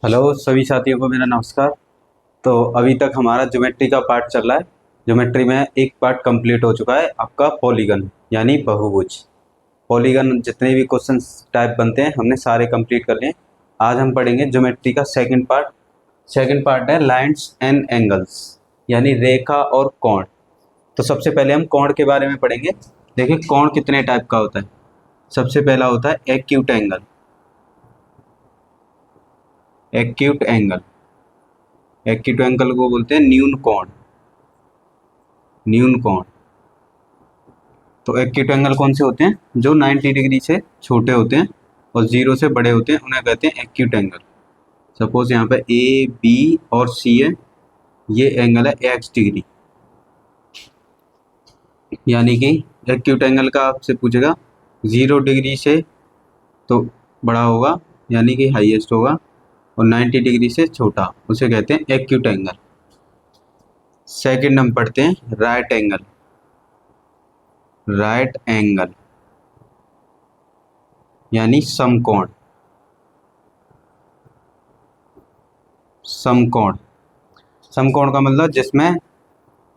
Hello सभी साथियों को मेरा नमस्कार। तो अभी तक हमारा ज्योमेट्री का पार्ट चल रहा है। ज्योमेट्री में एक पार्ट कंप्लीट हो चुका है आपका पॉलीगन यानी बहुभुज। पॉलीगन जितने भी क्वेश्चन टाइप बनते हैं हमने सारे कंप्लीट कर लिए। आज हम पढ़ेंगे ज्योमेट्री का सेकंड पार्ट। सेकंड पार्ट है लाइन्स एंड एंगल्स यानी रेखा और कोण। तो सबसे पहले हम कोण के बारे में पढ़ेंगे। देखिए कोण कितने टाइप का होता है। सबसे पहला होता है acute angle. Acute angle, acute angle को बोलते हैं न्यून कोण। न्यून कोण। तो एक्यूट एंगल कौन से होते हैं? जो 90 डिग्री से छोटे होते हैं और 0 से बड़े होते हैं उन्हें कहते हैं एक्यूट एंगल। सपोज यहाँ पे ए बी और सी है, ये एंगल है एक्स डिग्री। यानी कि एक्यूट एंगल का आपसे पूछेगा 0 डिग्री से तो बड़ा होगा यानी कि हाईएस्ट होगा, और 90 डिग्री से छोटा उसे कहते हैं एक्यूट एंगल। सेकंड हम पढ़ते हैं राइट एंगल। राइट एंगल यानी समकोण। समकोण, समकोण का मतलब जिसमें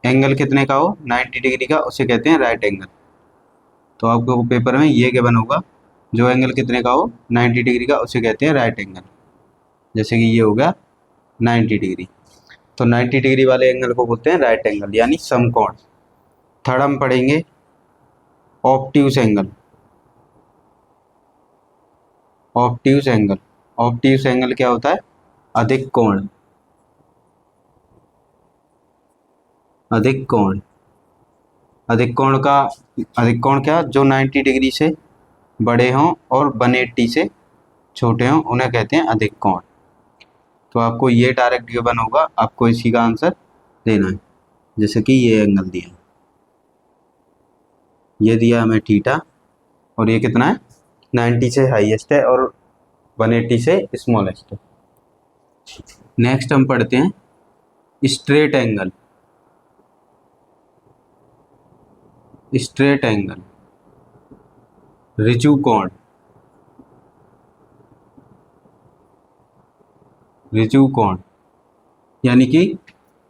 एंगल कितने का हो 90 डिग्री का उसे कहते हैं राइट एंगल। तो आपको पेपर में ये गिवन होगा, जो एंगल कितने का हो 90 डिग्री का उसे कहते हैं राइट एंगल। जैसे कि ये हो गया 90 डिग्री, तो 90 डिग्री वाले एंगल को बोलते हैं राइट एंगल यानी समकोण। थर्ड हम पढ़ेंगे obtuse angle. Obtuse angle, obtuse angle क्या होता है? अधिक कोण। अधिक कोण, अधिक कोण का अधिक कोण क्या? जो 90 डिग्री से बड़े हों और 180 से छोटे हों उन्हें कहते हैं अधिक कोण। तो आपको ये डायरेक्ट गिवन होगा, आपको इसी का आंसर देना है। जैसे कि ये एंगल दिया है, ये दिया हमें थीटा, और ये कितना है 90 से हाईएस्ट है और 180 से स्मॉलेस्ट है। नेक्स्ट हम पढ़ते हैं स्ट्रेट एंगल। स्ट्रेट एंगल, ऋजु कोण। ऋजु कोण यानी कि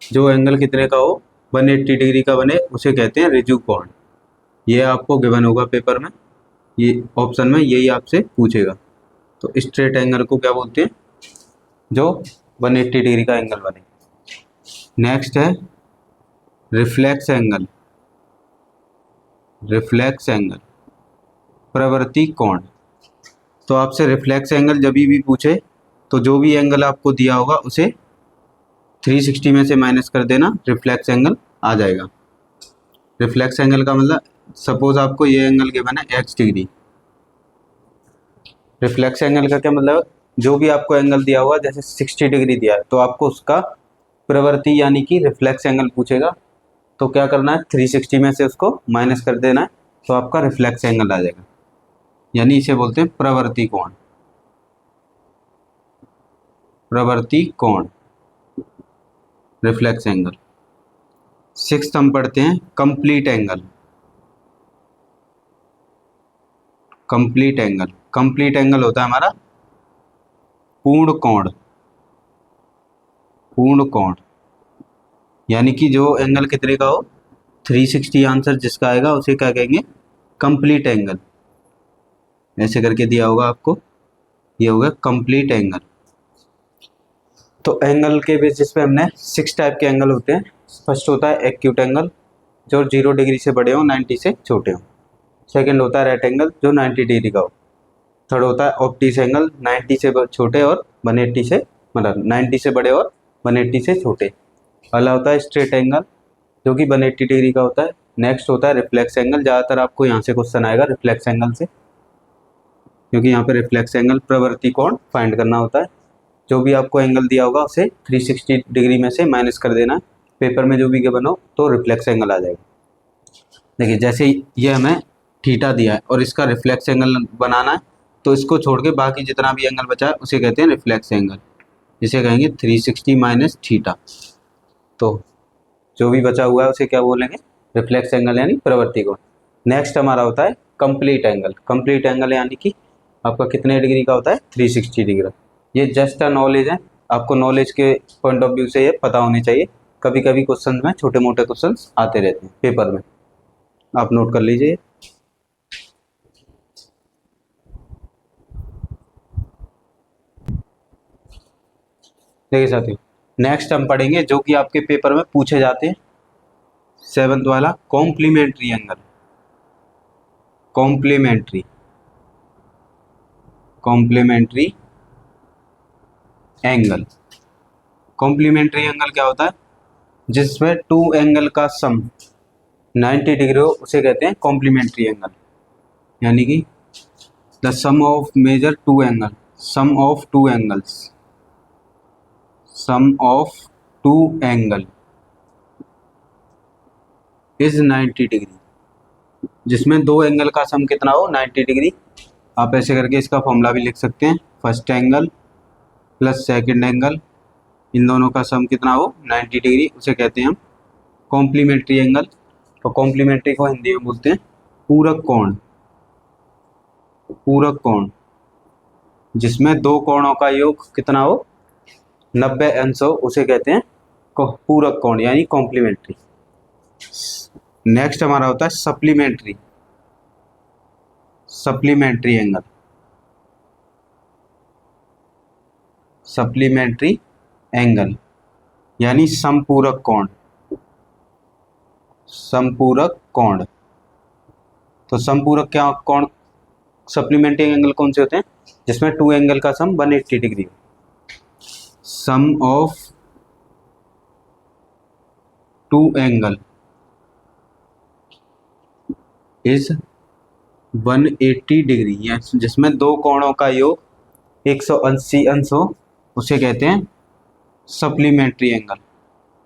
जो एंगल कितने का हो 180 डिग्री का बने उसे कहते हैं ऋजु कोण। ये आपको गिवन होगा पेपर में, ये ऑप्शन में यही आपसे पूछेगा। तो स्ट्रेट एंगल को क्या बोलते हैं? जो 180 डिग्री का एंगल बने। नेक्स्ट है रिफ्लेक्स एंगल। रिफ्लेक्स एंगल, प्रवृत्ति कोण। तो आपसे रिफ्लेक्स एंगल जब भी पूछे तो जो भी एंगल आपको दिया होगा उसे 360 में से माइनस कर देना, रिफ्लेक्स एंगल आ जाएगा। रिफ्लेक्स एंगल का मतलब सपोज आपको ये एंगल गिवन है एक्स डिग्री। रिफ्लेक्स एंगल का क्या मतलब? जो भी आपको एंगल दिया होगा, जैसे 60 डिग्री दिया है तो आपको उसका प्रवृत्ति यानी कि रिफ्लेक्स एंगल पूछेगा, तो क्या करना है 360 में से उसको माइनस कर देना है, तो आपका रिफ्लेक्स एंगल आ जाएगा। यानी इसे बोलते हैं प्रवृत्ति कोण। प्रवृत्ति कोण, रिफ्लेक्स एंगल। सिक्स्थ हम पढ़ते हैं complete angle. Complete angle, complete angle होता है हमारा पूर्ण कोण। पूर्ण कोण यानी कि जो एंगल कितने का हो 360, आंसर जिसका आएगा उसे क्या कहेंगे? Complete angle. ऐसे करके दिया होगा आपको, ये होगा कंप्लीट एंगल। तो एंगल के बेसिस पे हमने 6 टाइप के एंगल होते हैं। फर्स्ट होता है एक्यूट एंगल, जो 0 डिग्री से बड़े हो 90 से छोटे हो। सेकंड होता है राइट एंगल, जो 90 डिग्री का हो। थर्ड होता है ऑब्ट्यूज एंगल, 90 से छोटे और 180 से, मतलब 90 से बड़े और 180 से छोटे। अगला होता है स्ट्रेट एंगल, जो कि 180 डिग्री का होता है। नेक्स्ट होता है रिफ्लेक्स एंगल, ज़्यादातर आपको यहाँ से क्वेश्चन आएगा रिफ्लेक्स एंगल से, क्योंकि यहाँ पर रिफ्लेक्स एंगल प्रवृत्ति कोण फाइंड करना होता है। जो भी आपको एंगल दिया होगा उसे 360 डिग्री में से माइनस कर देना है। पेपर में जो भी गिवन हो तो रिफ्लेक्स एंगल आ जाएगा। देखिए जैसे ये हमें थीटा दिया है और इसका रिफ्लेक्स एंगल बनाना है, तो इसको छोड़ के बाकी जितना भी एंगल बचा है उसे कहते हैं रिफ्लेक्स एंगल। इसे कहेंगे 360 माइनस थीटा। तो जो भी बचा हुआ है उसे क्या बोलेंगे? रिफ्लेक्स एंगल यानी प्रवृत्ति कोण। नेक्स्ट हमारा होता है कंप्लीट एंगल। कंप्लीट एंगल यानी कि आपका कितने डिग्री का होता है? 360 डिग्री। ये जस्ट अ नॉलेज है, आपको नॉलेज के पॉइंट ऑफ व्यू से ये पता होनी चाहिए। कभी कभी क्वेश्चन में छोटे मोटे क्वेश्चन आते रहते हैं पेपर में, आप नोट कर लीजिए। देखिए साथियों, नेक्स्ट हम पढ़ेंगे जो कि आपके पेपर में पूछे जाते हैं, 7th वाला complementary angle. Complementary complementary angle. Complementary angle क्या होता है? जिसमें टू एंगल का सम 90 डिग्री हो उसे कहते हैं कॉम्प्लीमेंट्री एंगल। यानी कि the sum of measure two angle, sum of two angles, sum of two angle is 90 degree. जिसमें दो एंगल का सम कितना हो? 90 डिग्री। आप ऐसे करके इसका फॉर्मूला भी लिख सकते हैं, first angle plus second angle, इन दोनों का सम कितना हो? 90 डिग्री, उसे कहते हैं हम कॉम्प्लीमेंट्री एंगल। तो कॉम्प्लीमेंट्री को हिंदी में बोलते हैं पूरक कोण। पूरक कोण जिसमें दो कोणों का योग कितना हो? 90 अंश हो, उसे कहते हैं पूरक कोण यानी कॉम्प्लीमेंट्री। नेक्स्ट हमारा होता है supplementary. Supplementary angle. Supplementary angle यानी समपूरक कोण। समपूरक कोण। तो समपूरक क्या कोण, सप्लीमेंट्री एंगल कौन से होते हैं? जिसमें टू एंगल का सम 180 डिग्री हो। Sum of two angle is 180 degree, या जिसमें दो कोणों का योग 180 अंश हो, उसे कहते हैं सप्लीमेंट्री एंगल।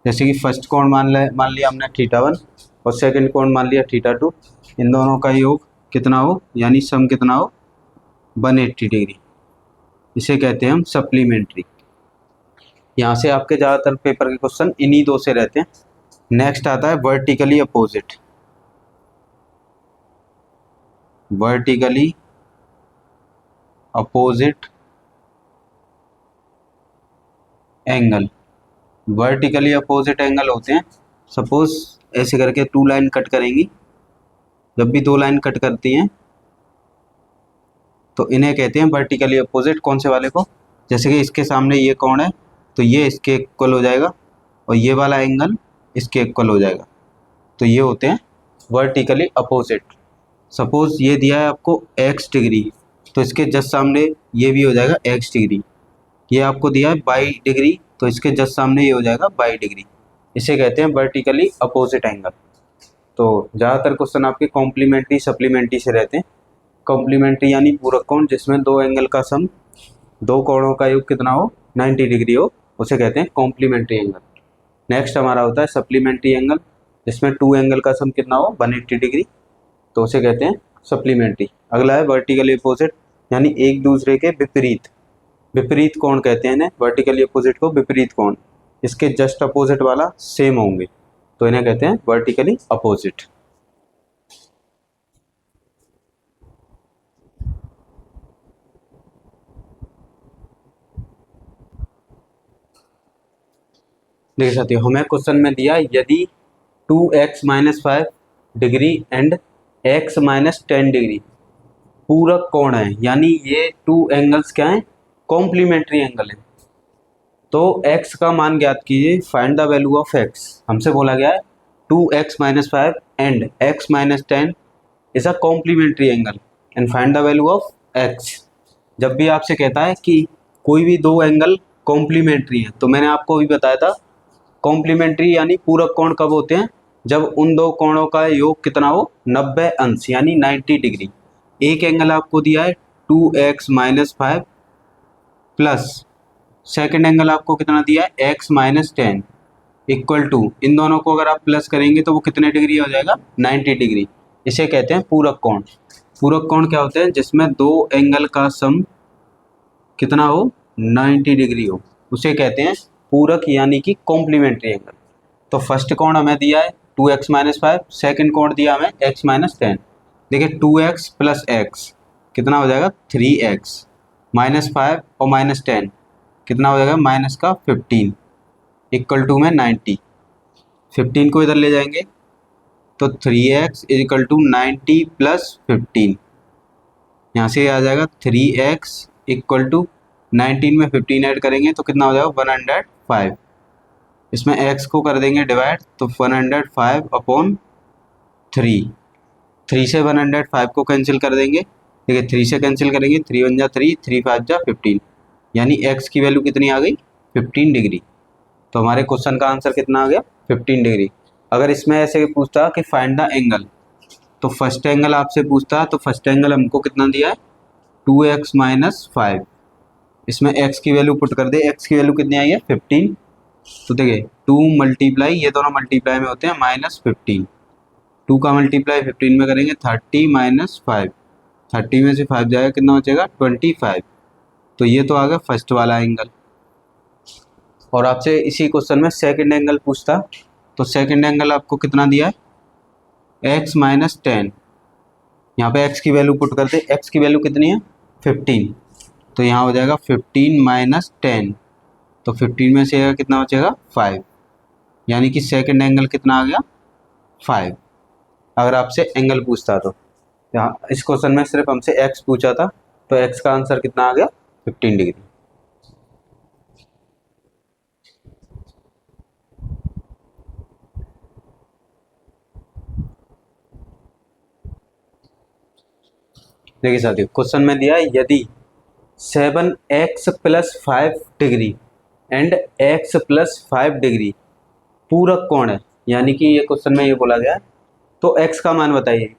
जैसे कि फर्स्ट कोण मान लिया हमने θ1 और सेकंड कोण मान लिया θ2, इन दोनों का योग कितना हो यानी सम कितना हो? 180 डिग्री, इसे कहते हैं हम सप्लीमेंट्री। यहाँ से आपके ज़्यादातर पेपर के क्वेश्चन इन्हीं दो से रहते हैं। नेक्स्ट आता है vertically opposite. Vertically opposite angle. Vertically opposite angle होते हैं, सपोज ऐसे करके टू लाइन कट करेंगी। जब भी दो लाइन कट करती हैं तो इन्हें कहते हैं वर्टिकली अपोजिट। कौन से वाले को? जैसे कि इसके सामने ये कोण है तो ये इसके इक्वल हो जाएगा और ये वाला एंगल इसके इक्वल हो जाएगा, तो ये होते हैं वर्टिकली अपोजिट। सपोज ये दिया है आपको x डिग्री, तो इसके जस्ट सामने ये भी हो जाएगा x डिग्री। ये आपको दिया है y डिग्री, तो इसके जस्ट सामने ये हो जाएगा y डिग्री। इसे कहते हैं वर्टिकली अपोजिट एंगल। तो ज़्यादातर क्वेश्चन आपके कॉम्प्लीमेंट्री सप्लीमेंट्री से रहते हैं। कॉम्प्लीमेंट्री यानी पूरक कोण जिसमें दो एंगल का सम, दो कोणों का योग कितना हो? 90 डिग्री हो, उसे कहते हैं कॉम्प्लीमेंट्री एंगल। नेक्स्ट हमारा होता है सप्लीमेंट्री एंगल, जिसमें टू एंगल का सम कितना हो? 180 डिग्री, तो उसे कहते हैं सप्लीमेंट्री। अगला है वर्टिकली अपोजिट यानी एक दूसरे के विपरीत। विपरीत कोण कहते हैं इन्हें, वर्टिकली अपोजिट को विपरीत कोण। इसके जस्ट अपोजिट वाला सेम होंगे तो इन्हें कहते हैं वर्टिकली अपोजिट। देखिए साथियों, हमें क्वेश्चन में दिया यदि 2x - 5 degree and x - 10 degree पूरक कोण है, यानी ये टू एंगल्स क्या हैं? कॉम्प्लीमेंट्री एंगल है। तो x का मान ज्ञात कीजिए, find the value of x। हमसे बोला गया है 2x - 5 and x - 10 is a complementary angle and find the value of x। जब भी आपसे कहता है कि कोई भी दो एंगल कॉम्प्लीमेंट्री हैं, तो मैंने आपको भी बताया था कॉम्प्लीमेंट्री यानी पूरक कोण कब होते हैं? जब उन दो कोणों का योग कितना हो? 90 अंश यानी 90 डिग्री। एक एंगल आपको दिया है 2x - 5 प्लस सेकेंड एंगल आपको कितना दिया है? x - 10 इक्वल टू, इन दोनों को अगर आप प्लस करेंगे तो वो कितने डिग्री हो जाएगा? 90 डिग्री। इसे कहते हैं पूरक कोण। पूरक कोण क्या होते हैं? जिसमें दो एंगल का सम कितना हो? 90 डिग्री हो, उसे कहते हैं पूरक यानी कि कॉम्प्लीमेंट्री एंगल। तो फर्स्ट कोण हमें दिया है 2x - 5, सेकेंड कोण दिया हमें x - 10। देखिए 2x + x कितना हो जाएगा? 3x -5 और -10 कितना हो जाएगा, माइनस का 15 इक्वल टू में 90। 15 को इधर ले जाएंगे तो 3x इक्वल टू 90 प्लस 15, यहाँ से आ जाएगा 3x इक्वल टू 19 में 15 ऐड करेंगे तो कितना हो जाएगा 105। इसमें x को कर देंगे डिवाइड तो 105 अपॉन 3। 3 से 105 को कैंसिल कर देंगे, ठीक है 3 से कैंसिल करेंगे, 3 1 जा 3, 3 5 जा 15, यानी x की वैल्यू कितनी आ गई 15 डिग्री। तो हमारे क्वेश्चन का आंसर कितना आ गया 15 डिग्री। अगर इसमें ऐसे पूछता कि फाइंड द एंगल, तो फर्स्ट एंगल आपसे पूछता तो फर्स्ट एंगल हमको कितना दिया है 2x माइनस 5। इसमें x की वैल्यू पुट कर दे, x की वैल्यू कितनी आई है 15, तो देखिए 2 मल्टीप्लाई, ये दोनों मल्टीप्लाई में होते हैं -15, 2 का मल्टीप्लाई 15 में करेंगे 30 माइनस 5, 30 में से 5 जाएगा कितना बचेगा 25। तो ये तो आ गया फर्स्ट वाला एंगल। और आपसे इसी क्वेश्चन में सेकंड एंगल पूछता तो सेकंड एंगल आपको कितना दिया है x माइनस 10, यहाँ पे x की वैल्यू पुट करते, x की वैल्यू कितनी है 15, तो यहाँ हो जाएगा 15 माइनस 10, तो 15 में से कितना बचेगा 5, यानी कि सेकंड एंगल कितना आ गया 5। अगर आपसे एंगल पूछता तो यहाँ इस क्वेश्चन में सिर्फ हमसे x पूछा था, तो x का आंसर कितना आ गया 15 डिग्री। देखिए साथियों क्वेश्चन में दिया है यदि 7x plus 5 degree and x plus 5 degree पूरक कोण है, यानी कि ये क्वेश्चन में ये बोला गया है, तो x का मान बताइए।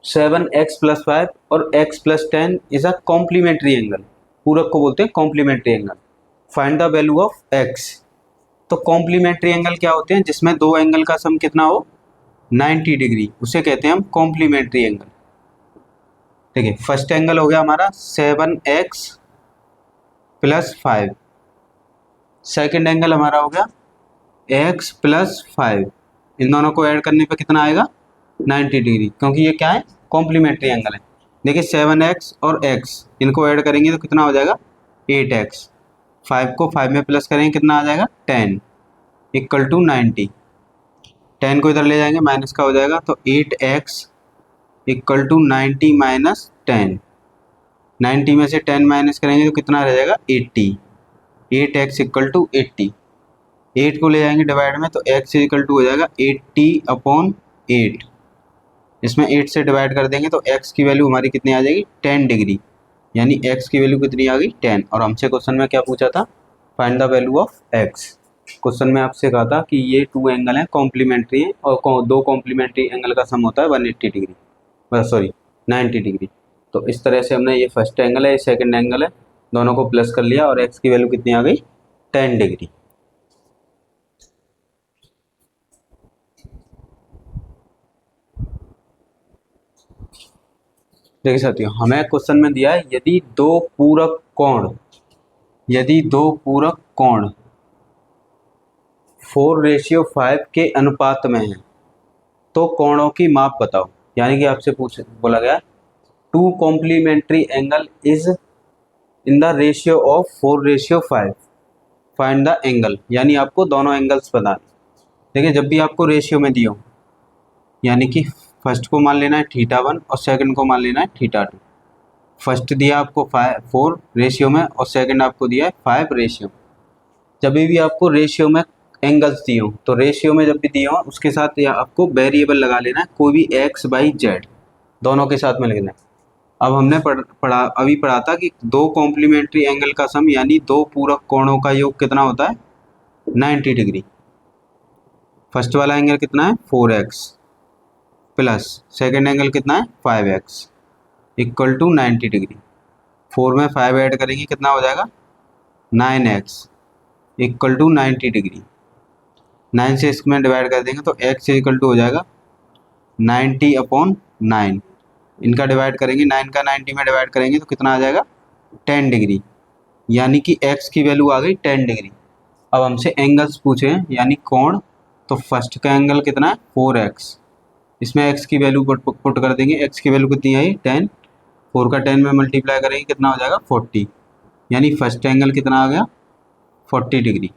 7x प्लस 5 और x plus 10 is a complementary angle, पूरक को बोलते हैं complementary angle. Find the value of x। तो कॉम्प्लीमेंट्री एंगल क्या होते हैं, जिसमें दो एंगल का सम कितना हो 90 डिग्री, उसे कहते हैं हम कॉम्प्लीमेंट्री एंगल। देखिए फर्स्ट एंगल हो गया हमारा 7x प्लस 5, सेकेंड एंगल हमारा हो गया x प्लस 5, इन दोनों को ऐड करने पे कितना आएगा 90 डिग्री, क्योंकि ये क्या है कॉम्प्लीमेंट्री एंगल है। देखिए 7x और x इनको ऐड करेंगे तो कितना हो जाएगा 8x, 5 को 5 में प्लस करेंगे कितना आ जाएगा 10 इक्वल टू 90, 10 को इधर ले जाएंगे माइनस का हो जाएगा, तो 8x इक्वल टू 90 माइनस 10, 90 में से 10 माइनस करेंगे तो कितना रह जाएगा 80, 8x इक्वल टू 80, 8 को ले जाएंगे डिवाइड में तो x इक्वल टू हो जाएगा 80 अपॉन 8, इसमें 8 से डिवाइड कर देंगे तो x की वैल्यू हमारी कितनी आ जाएगी 10 डिग्री, यानी x की वैल्यू कितनी आ गई 10। और हमसे क्वेश्चन में क्या पूछा था find the value of x। Question में आपसे कहा था कि ये 2 एंगल हैं कॉम्प्लीमेंट्री हैं और दो कॉम्प्लीमेंट्री एंगल का सम होता है 180 डिग्री, सॉरी 90 डिग्री। तो इस तरह से हमने ये फर्स्ट एंगल है ये सेकंड एंगल है, दोनों को प्लस कर लिया और x की वैल्यू कितनी आ गई 10 डिग्री। देखिए साथियों हमें क्वेश्चन में दिया है यदि दो पूरक कोण 4:5 के अनुपात में है तो कोणों की माप बताओ, यानी कि आपसे बोला गया 2 complementary angle is in the ratio of 4:5 find the angle, यानी आपको दोनों एंगल्स बताने। देखिए जब भी आपको रेशियो में दिया हो, यानी कि फर्स्ट को मान लेना है θ1 और सेकंड को मान लेना है θ2। फर्स्ट दिया आपको 4 रेशियो में और सेकंड आपको दिया है 5 रेशियो। जब भी आपको रेशियो में एंगल्स दिए हो तो रेशियो में जब भी दिए हो उसके साथ या आपको वेरिएबल लगा लेना है, कोई भी x y z दोनों के साथ में लिखना है। अब हमने अभी पढ़ा था कि दो कॉम्प्लीमेंट्री एंगल का सम यानी दो पूरक कोणों का योग कितना होता है 90 डिग्री। फर्स्ट वाला एंगल कितना है 4x प्लस सेकेंड एंगल कितना है 5x इक्वल टू 90 डिग्री। 4 में 5 ऐड करेंगे कितना हो जाएगा 9x इक्वल टू 90 डिग्री। 9 से इसमें डिवाइड कर देंगे तो x इक्वल टू हो जाएगा 90 अपॉन 9, इनका डिवाइड करेंगे 9 का 90 में डिवाइड करेंगे तो कितना आ जाएगा 10 डिग्री, यानी कि x की वैल्यू आ गई 10 डिग्री। अब हमसे एंगल्स पूछे हैं यानी कोण, तो फर्स्ट का एंगल कितना है 4x, इसमें x की वैल्यू पुट कर देंगे, x की वैल्यू कितनी आई 10, 4 का 10 में मल्टीप्लाई करेंगे कितना हो जाएगा 40, यानी फर्स्ट एंगल कितना आ गया 40 डिग्री।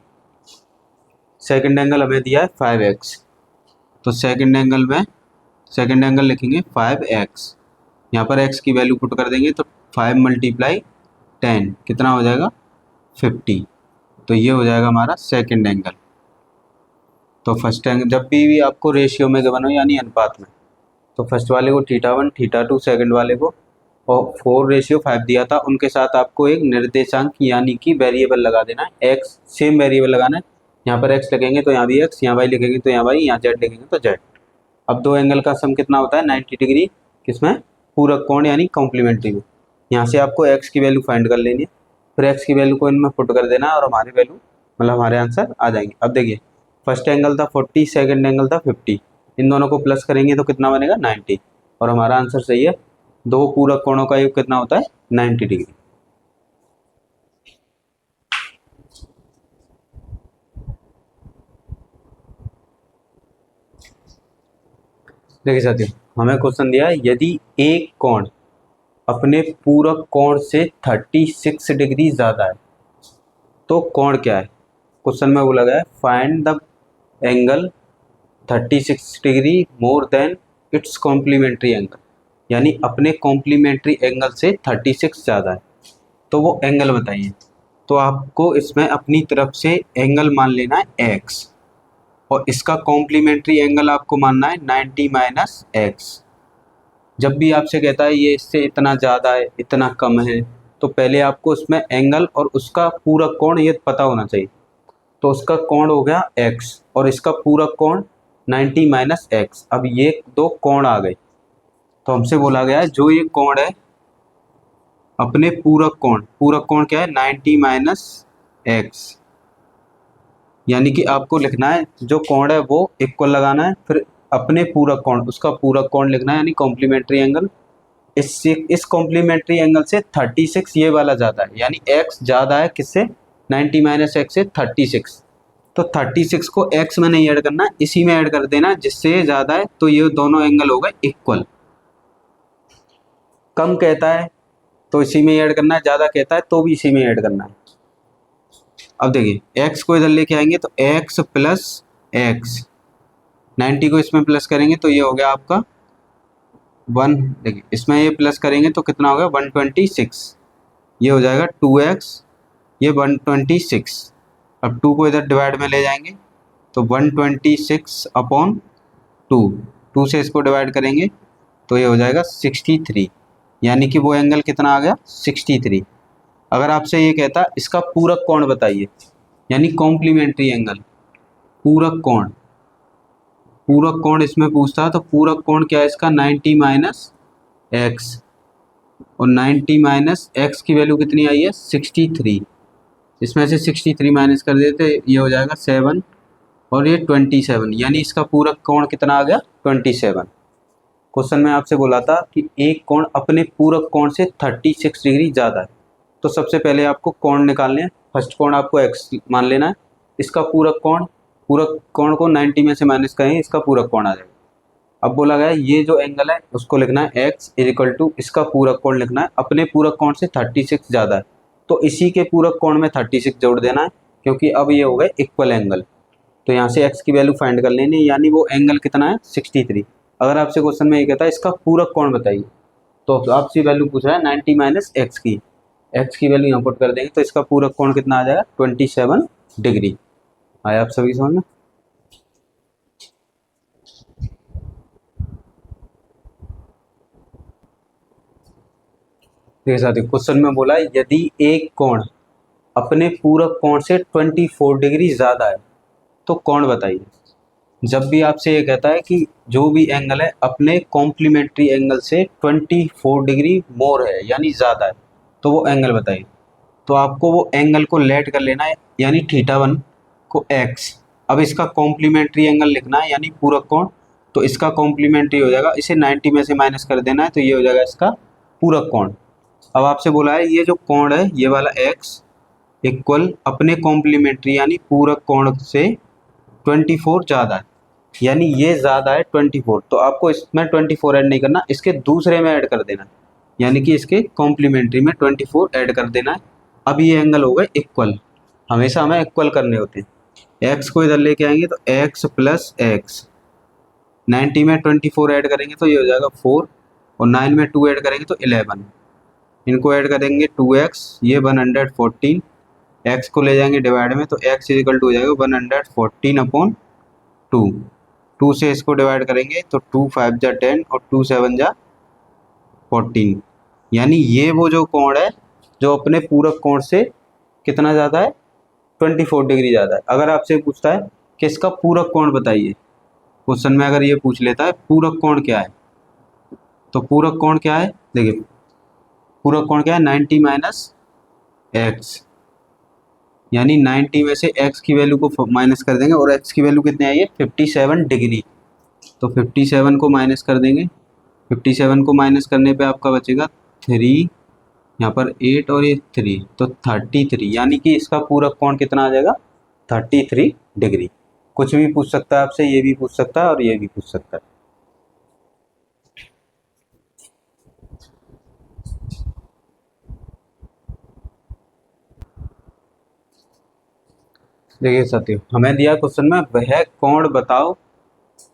सेकंड एंगल हमें दिया है 5x, तो सेकंड एंगल लिखेंगे 5x। यहाँ पर x की वैल्यू पुट कर देंगे तो 5 × 10 कितना हो जाएगा 50। तो ये हो जाएगा हमारा सेकंड एंगल। तो फर्स्ट एंगल जब भी आपको रेशियो में गिवन हो यानी अनुपात में, तो फर्स्ट वाले को θ1 θ2, सेकंड वाले को और 4:5 दिया था, उनके साथ आपको एक निर्देशांक यानी कि वेरिएबल लगा देना है, x सेम वेरिएबल लगाना है। यहाँ पर x लिखेंगे तो यहाँ भी x, यहाँ y लिखेंगे तो यहाँ y, यहाँ z लिखेंगे तो z। अब दो एंगल का सम कितना होता है 90 डिग्री, किसमें पूरक कोण यानी कॉम्प्लीमेंट्री में। यहाँ से आपको x की वैल्यू फाइंड कर लेनी है, फिर x की वैल्यू को इनमें पुट कर देना है और हमारी वैल्यू मतलब हमारे आंसर आ जाएंगे। अब देखिए फर्स्ट एंगल था 40, सेकंड एंगल था 50, इन दोनों को प्लस करेंगे तो कितना बनेगा 90, और हमारा आंसर सही है। दो पूरक कोणों का योग कितना होता है 90 डिग्री। देखिए साथियों, हमें क्वेश्चन दिया है यदि एक कोण अपने पूरक कोण से 36 डिग्री ज्यादा है तो कोण क्या है। क्वेश्चन में बोला गया है find the angle 36 degree more than its complementary angle, यानी अपने कॉम्प्लीमेंट्री एंगल से 36 ज़्यादा है तो वो एंगल बताइए। तो आपको इसमें अपनी तरफ से एंगल मान लेना है x, और इसका कॉम्प्लीमेंट्री एंगल आपको मानना है 90 - x। जब भी आपसे कहता है ये इससे इतना ज़्यादा है इतना कम है, तो पहले आपको इसमें एंगल और उसका पूरक कोण ये पता होना चाहिए। तो उसका कोण हो गया x और इसका पूरक कोण 90 - x। अब ये दो कोण आ गए, तो हमसे बोला गया है जो ये कोण है अपने पूरक कोण क्या है 90 - x, यानी कि आपको लिखना है जो कोण है वो इक्वल लगाना है, फिर अपने पूरक कोण उसका पूरक कोण लिखना है यानी कॉम्प्लीमेंट्री एंगल। इससे इस कॉम्प्लीमेंट्री एंगल से 36 ये वाला ज़्यादा है, यानी x ज़्यादा है किससे 90 - x से 36। तो 36 को x में नहीं ऐड करना, इसी में ऐड कर देना जिससे ये ज़्यादा है, तो ये दोनों एंगल हो गए इक्वल। कम कहता है तो इसी में ऐड करना है, ज़्यादा कहता है तो भी इसी में ऐड करना है। अब देखिए x को इधर लेके आएंगे तो x + x, 90 को इसमें प्लस करेंगे तो ये हो गया आपका 1। देखिए इसमें ये प्लस करेंगे तो कितना हो गया 126, ये हो जाएगा 2x, ये 126। अब 2 को इधर डिवाइड में ले जाएंगे तो 126/2, 2 से इसको डिवाइड करेंगे तो ये हो जाएगा 63, यानी कि वो एंगल कितना आ गया 63। अगर आपसे ये कहता इसका पूरक कोण बताइए, यानी कॉम्प्लीमेंट्री एंगल, पूरक कोण इसमें पूछता है, तो पूरक कोण क्या है इसका 90 - x, और 90 - x की वैल्यू कितनी आई है 63। इसमें से 63 माइनस कर देते ये हो जाएगा 7 और ये 27, यानी इसका पूरक कोण कितना आ गया 27। क्वेश्चन में आपसे बोला था कि एक कोण अपने पूरक कोण से 36 डिग्री ज़्यादा है, तो सबसे पहले आपको कोण निकालने हैं। फर्स्ट कोण आपको x मान लेना है, इसका पूरक कोण को 90 में से माइनस करेंगे, इसका पूरक कोण आ जाएगा। अब बोला गया ये जो एंगल है उसको लिखना है x = इसका पूरक कोण लिखना है, अपने पूरक कोण से 36 ज़्यादा है तो इसी के पूरक कोण में 36 जोड़ देना है, क्योंकि अब ये हो गए इक्वल एंगल। तो यहाँ से x की वैल्यू फाइंड कर लेनी है, यानी वो एंगल कितना है 63। अगर आपसे क्वेश्चन में ये कहता है इसका पूरक कोण बताइए, तो आपसे वैल्यू पूछ रहा है 90 - x की, x की वैल्यू यहाँ पुट कर देंगे तो इसका पूरक कोण कितना आ जाएगा 27 डिग्री। आया आप सभी समझ में। देखिए साथियों क्वेश्चन में बोला है यदि एक कोण अपने पूरक कोण से 24 डिग्री ज़्यादा है तो कोण बताइए। जब भी आपसे ये कहता है कि जो भी एंगल है अपने कॉम्प्लीमेंट्री एंगल से 24 डिग्री मोर है यानी ज़्यादा है, तो वो एंगल बताइए। तो आपको वो एंगल को लेट कर लेना है, यानी θ1 को x। अब इसका कॉम्प्लीमेंट्री एंगल लिखना है यानी पूरक कोण, तो इसका कॉम्प्लीमेंट्री हो जाएगा, इसे 90 में से माइनस कर देना है तो ये हो जाएगा इसका पूरक कोण। अब आपसे बोला है ये जो कोण है ये वाला x इक्वल अपने कॉम्प्लीमेंट्री यानी पूरक कोण से 24 ज़्यादा है, यानी ये ज़्यादा है 24, तो आपको इसमें 24 ऐड नहीं करना, इसके दूसरे में ऐड कर देना है, यानी कि इसके कॉम्प्लीमेंट्री में 24 ऐड कर देना है। अब ये एंगल हो गए इक्वल, हमेशा हमें इक्वल करने होते हैं। एक्स को इधर लेके आएंगे तो एक्स प्लस एक्स, 90 में 24 ऐड करेंगे तो ये हो जाएगा 4, और 9 में 2 ऐड करेंगे तो 11, इनको ऐड करेंगे 2x, ये 114, x को ले जाएंगे डिवाइड में तो x इजिकल टू हो जाएगा 114 अपॉन 2, 2 से इसको डिवाइड करेंगे तो 2 5 जा 10 और 2 7 जा 14, यानी ये वो जो कोण है जो अपने पूरक कोण से कितना ज़्यादा है, 24 डिग्री ज़्यादा है। अगर आपसे पूछता है कि इसका पूरक कोण बताइए, क्वेश्चन में अगर ये पूछ लेता है पूरक कोण क्या है, तो पूरक कोण क्या है, देखिए पूरक कोण क्या है, 90 माइनस एक्स, यानी 90 में से x की वैल्यू को माइनस कर देंगे और x की वैल्यू कितनी आई है 57 डिग्री, तो 57 को माइनस कर देंगे, 57 को माइनस करने पे आपका बचेगा 3, यहाँ पर 8 और ये 3, तो 33, यानी कि इसका पूरक कोण कितना आ जाएगा 33 डिग्री। कुछ भी पूछ सकता है आपसे, ये भी पूछ सकता है और ये भी पूछ सकता है। देखिए साथियों, हमें दिया क्वेश्चन में वह कोण बताओ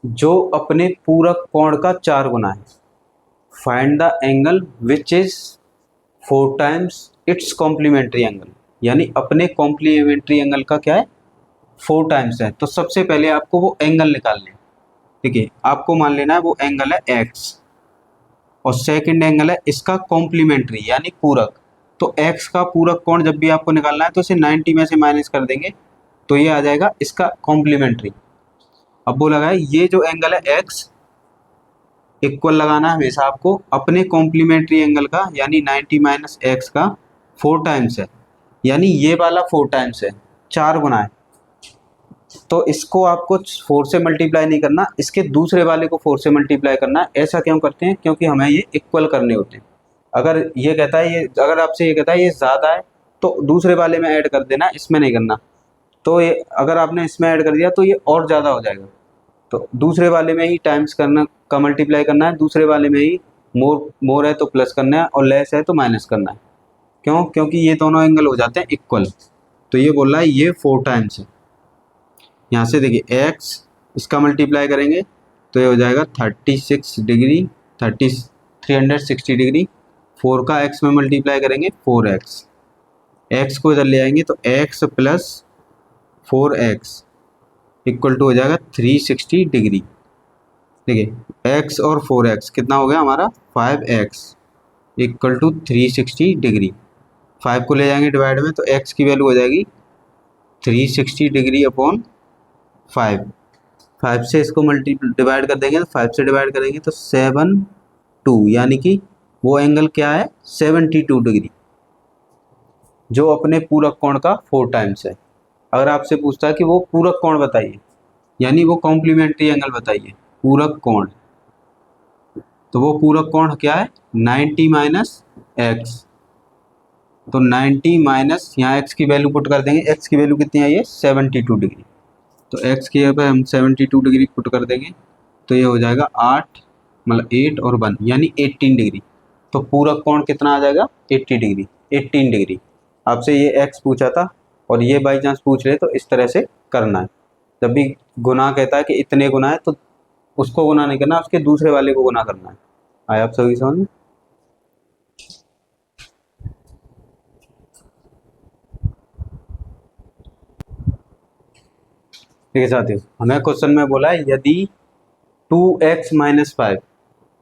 जो अपने पूरक कोण का 4 गुना है। Find the angle which is 4 times it's complementary angle, यानी अपने कॉम्प्लीमेंट्री एंगल का क्या है 4 टाइम्स है। तो सबसे पहले आपको वो एंगल निकालने, ठीक है, आपको मान लेना है वो एंगल है x, और सेकंड एंगल है इसका कॉम्प्लीमेंट्री यानी पूरक। तो x का पूरक कोण जब भी आपको निकालना है तो इसे 90 में से माइनस कर देंगे तो ये आ जाएगा इसका कॉम्प्लीमेंट्री। अब वो लगा है ये जो एंगल है x इक्वल लगाना है हमेशा आपको अपने कॉम्प्लीमेंट्री एंगल का, यानी 90 माइनस एक्स का 4 टाइम्स है, यानी ये वाला 4 टाइम्स है, 4 गुना है। तो इसको आपको 4 से मल्टीप्लाई नहीं करना, इसके दूसरे वाले को 4 से मल्टीप्लाई करना है। ऐसा क्यों करते हैं, क्योंकि हमें ये इक्वल करने होते हैं। अगर ये कहता है ये, अगर आपसे ये कहता है ये ज़्यादा है तो दूसरे वाले में ऐड कर देना, इसमें नहीं करना। तो ये अगर आपने इसमें ऐड कर दिया तो ये और ज़्यादा हो जाएगा, तो दूसरे वाले में ही टाइम्स करना का मल्टीप्लाई करना है, दूसरे वाले में ही मोर है तो प्लस करना है और लेस है तो माइनस करना है। क्यों, क्योंकि ये दोनों एंगल हो जाते हैं इक्वल। तो ये बोल रहा है ये 4 टाइम्स है। यहाँ से देखिए x इसका मल्टीप्लाई करेंगे तो ये हो जाएगा 36 डिग्री, 360 डिग्री। 4 का x में मल्टीप्लाई करेंगे 4x, x को इधर ले आएंगे तो x plus 4x equal to हो जाएगा 360 डिग्री। देखिए x और 4x कितना हो गया हमारा 5x इक्वल टू 360 डिग्री। 5 को ले जाएंगे डिवाइड में तो x की वैल्यू हो जाएगी 360 डिग्री अपॉन 5। 5 से इसको डिवाइड कर देंगे तो 5 से डिवाइड करेंगे तो 72, यानी कि वो एंगल क्या है 72 डिग्री, जो अपने पूरक कोण का 4 टाइम्स है। अगर आपसे पूछता है कि वो पूरक कोण बताइए, यानी वो कॉम्प्लीमेंट्री एंगल बताइए, पूरक कोण, तो वो पूरक कोण क्या है 90 माइनस एक्स। तो 90 माइनस यहाँ x की वैल्यू पुट कर देंगे, x की वैल्यू कितनी आई है 72 डिग्री, तो x की यहाँ पे हम 72 डिग्री पुट कर देंगे तो ये हो जाएगा 8 मतलब 8 और 1 यानी 18 डिग्री। तो पूरक कोण कितना आ जाएगा 80 डिग्री, 18 डिग्री। आपसे ये x पूछा था और ये बाई चांस पूछ रहे तो इस तरह से करना है। जब भी गुना कहता है कि इतने गुना है तो उसको गुना नहीं करना, उसके दूसरे वाले को गुना करना है। आया आप सभी समझ में? ठीक है साथियों, हमें क्वेश्चन में बोला है यदि 2x माइनस 5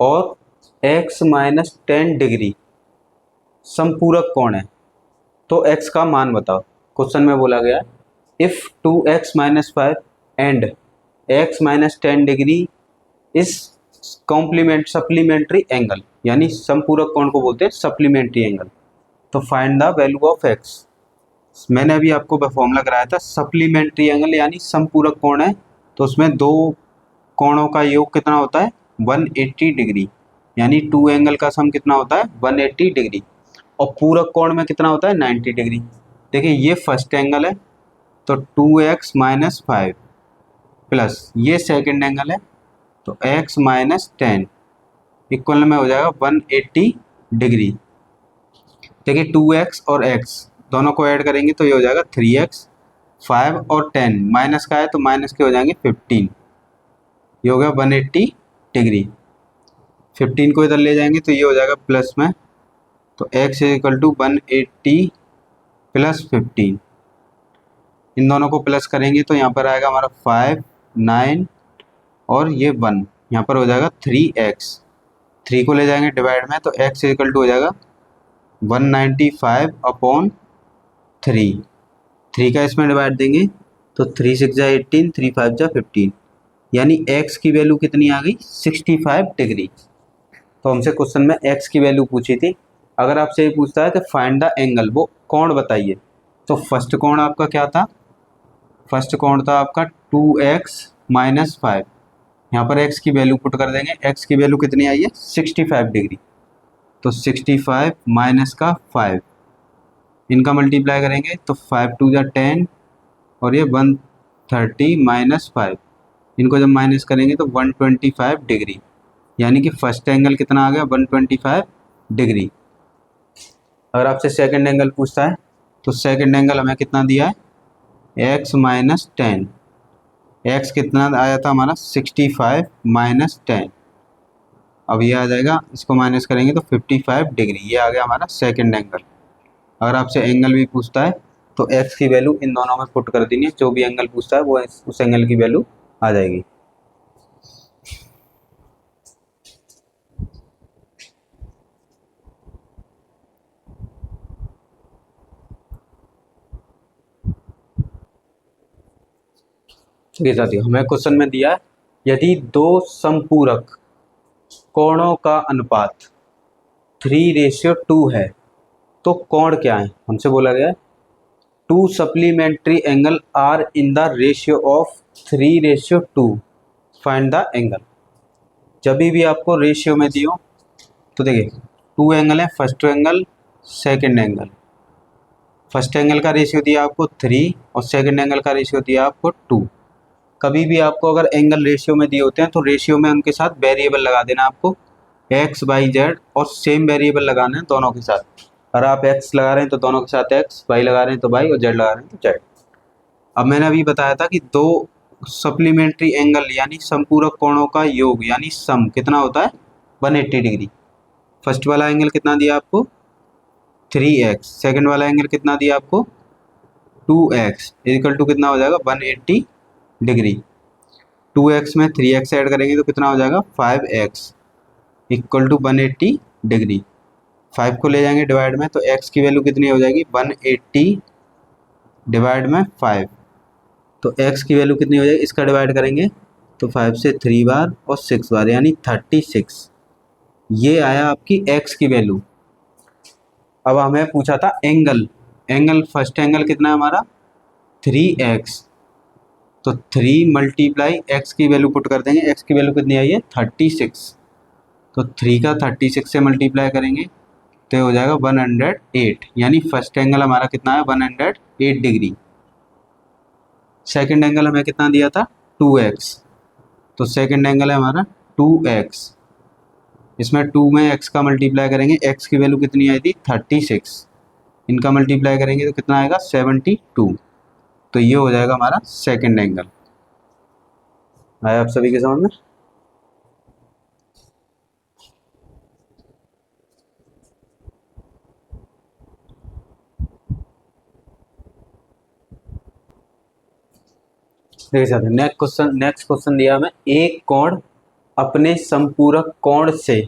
और x माइनस 10 डिग्री समपूरक कोण है तो x का मान बताओ। क्वेश्चन में बोला गया if 2x minus 5 and x minus 10 degree इस सप्लीमेंट्री एंगल, यानी समपूरक कोण को बोलते हैं सप्लीमेंट्री एंगल, तो find the value of x। मैंने अभी आपको फॉर्मूला कराया था, सप्लीमेंट्री एंगल यानी समपूरक कोण है तो उसमें दो कोणों का योग कितना होता है 180 डिग्री, यानी 2 एंगल का सम कितना होता है 180 डिग्री, और पूरक कोण में कितना होता है 90 डिग्री। देखिए ये फर्स्ट एंगल है तो 2x माइनस 5 प्लस ये सेकेंड एंगल है तो x माइनस 10 इक्वल में हो जाएगा 180 डिग्री। देखिए 2x और x दोनों को ऐड करेंगे तो ये हो जाएगा 3x, 5 और 10, माइनस का है तो माइनस के हो जाएंगे 15, ये हो गया 180 डिग्री। 15 को इधर ले जाएंगे तो ये हो जाएगा प्लस में, तो x इक्वल टू 180 प्लस 15, इन दोनों को प्लस करेंगे तो यहाँ पर आएगा हमारा 5, 9 और ये 1, यहाँ पर हो जाएगा 3x। 3 को ले जाएंगे डिवाइड में तो x इक्वल टू हो जाएगा 195 अपॉन 3, 3 का इसमें डिवाइड देंगे तो 3 6 जा 18, 3 5 जा 15, यानी x की वैल्यू कितनी आ गई 65 डिग्री। तो हमसे क्वेश्चन में x की वैल्यू पूछी थी। अगर आपसे ये पूछता है कि फाइंड द एंगल, वो कोण बताइए, तो फर्स्ट कोण आपका क्या था, फर्स्ट कोण था आपका 2x माइनस 5, यहाँ पर x की वैल्यू पुट कर देंगे, x की वैल्यू कितनी आई है 65 डिग्री, तो 65 माइनस का 5, इनका मल्टीप्लाई करेंगे तो 5 2 जा 10 और ये 130 माइनस 5, इनको जब माइनस करेंगे तो 125 डिग्री, यानी कि फर्स्ट एंगल कितना आ गया 125 डिग्री। अगर आपसे सेकंड एंगल पूछता है तो सेकंड एंगल हमें कितना दिया है x माइनस 10, x कितना आया था हमारा 65 माइनस 10, अब ये आ जाएगा, इसको माइनस करेंगे तो 55 डिग्री, ये आ गया हमारा सेकंड एंगल। अगर आपसे एंगल भी पूछता है तो x की वैल्यू इन दोनों में पुट कर देनी है, जो भी एंगल पूछता है वो उस एंगल की वैल्यू आ जाएगी। चलिए साथियों, हमें क्वेश्चन में दिया है यदि दो समपूरक कोणों का अनुपात 3:2 है तो कोण क्या है। हमसे बोला गया है 2 supplementary angle are in the ratio of 3:2, find the angle. जब भी आपको रेशियो में दियो तो देखिए 2 एंगल है, first angle second angle, first angle का रेशियो दिया आपको 3 और सेकंड एंगल का रेशियो दिया आपको 2। कभी भी आपको अगर एंगल रेशियो में दिए होते हैं तो रेशियो में उनके साथ वेरिएबल लगा देना आपको, x y z, और सेम वेरिएबल लगाना है दोनों के साथ। अगर आप x लगा रहे हैं तो दोनों के साथ x, y लगा रहे हैं तो y और z लगा रहे हैं तो z। अब मैंने अभी बताया था कि दो सप्लीमेंट्री एंगल यानी समपूरक कोणों का योग यानी सम कितना होता है 180 डिग्री। फर्स्ट वाला एंगल कितना दिया आपको 3x, सेकंड वाला एंगल कितना दिया आपको 2x, इक्वल टू कितना हो जाएगा 180 डिग्री। 2x में 3x ऐड करेंगे तो कितना हो जाएगा 5x इक्वल टू 180 डिग्री। 5 को ले जाएंगे डिवाइड में तो x की वैल्यू कितनी हो जाएगी 180 डिवाइड में 5, तो x की वैल्यू कितनी हो जाएगी, इसका डिवाइड करेंगे तो 5 से 3 बार और 6 बार यानी 36, ये आया आपकी x की वैल्यू। अब हमें पूछा था एंगल, एंगल फर्स्ट एंगल कितना है हमारा 3x, तो 3 मल्टीप्लाई x की वैल्यू पुट कर देंगे, x की वैल्यू कितनी आई है 36, तो 3 का 36 से मल्टीप्लाई करेंगे तो हो जाएगा 108, यानी फर्स्ट एंगल हमारा कितना है 108 डिग्री। सेकंड एंगल हमें कितना दिया था 2x, तो सेकंड एंगल है हमारा 2x, इसमें 2 में x का मल्टीप्लाई करेंगे, x की वैल्यू कितनी आई थी 36, इनका मल्टीप्लाई करेंगे तो कितना आएगा 72, तो ये हो जाएगा हमारा सेकंड एंगल। आया आप सभी के समझ में। देखिए साथियों, नेक्स्ट क्वेश्चन दिया हमें एक कोण अपने संपूरक कोण से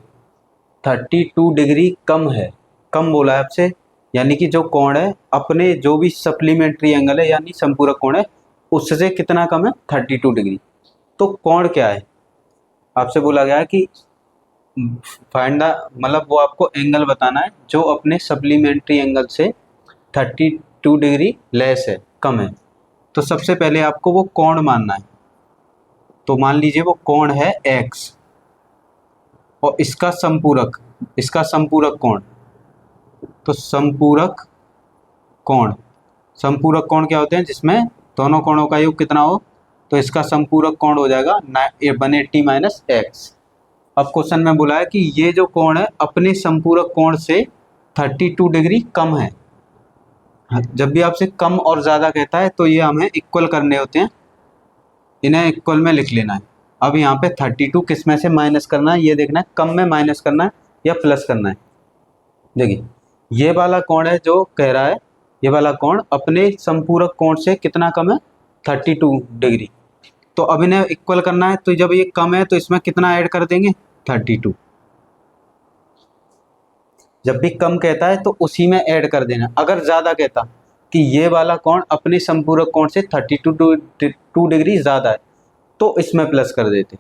32 डिग्री कम है, कम बोला है आपसे, यानी कि जो कोण है अपने जो भी सप्लीमेंट्री एंगल है यानी संपूरक कोण है उससे कितना कम है 32 डिग्री। तो कोण क्या है, आपसे बोला गया है कि फाइंड द, मतलब वो आपको एंगल बताना है जो अपने सप्लीमेंट्री एंगल से 32 डिग्री लेस है, कम है। तो सबसे पहले आपको वो कोण मानना है, तो मान लीजिए वो कोण है x और इसका संपूरक कोण, तो संपूरक कोण क्या होते हैं जिसमें दोनों कोणों का योग कितना हो, तो इसका संपूरक कोण हो जाएगा 180 माइनस x। अब क्वेश्चन में बोला है कि ये जो कोण है अपने संपूरक कोण से 32 डिग्री कम है, हाँ, जब भी आपसे कम और ज़्यादा कहता है तो ये हमें इक्वल करने होते हैं, इन्हें इक्वल में लिख लेना है। अब यहाँ पे 32 किस में से माइनस करना है ये देखना है, कम में माइनस करना है या प्लस करना है। देखिए ये वाला कोण है जो कह रहा है, ये वाला कोण अपने संपूरक कोण से कितना कम है, 32 डिग्री। तो अब इन्हें इक्वल करना है, तो जब ये कम है तो इसमें कितना ऐड कर देंगे, 32। जब भी कम कहता है तो उसी में ऐड कर देना। अगर ज़्यादा कहता कि ये वाला कोण अपने संपूरक कोण से 32 डिग्री ज़्यादा है तो इसमें प्लस कर देते,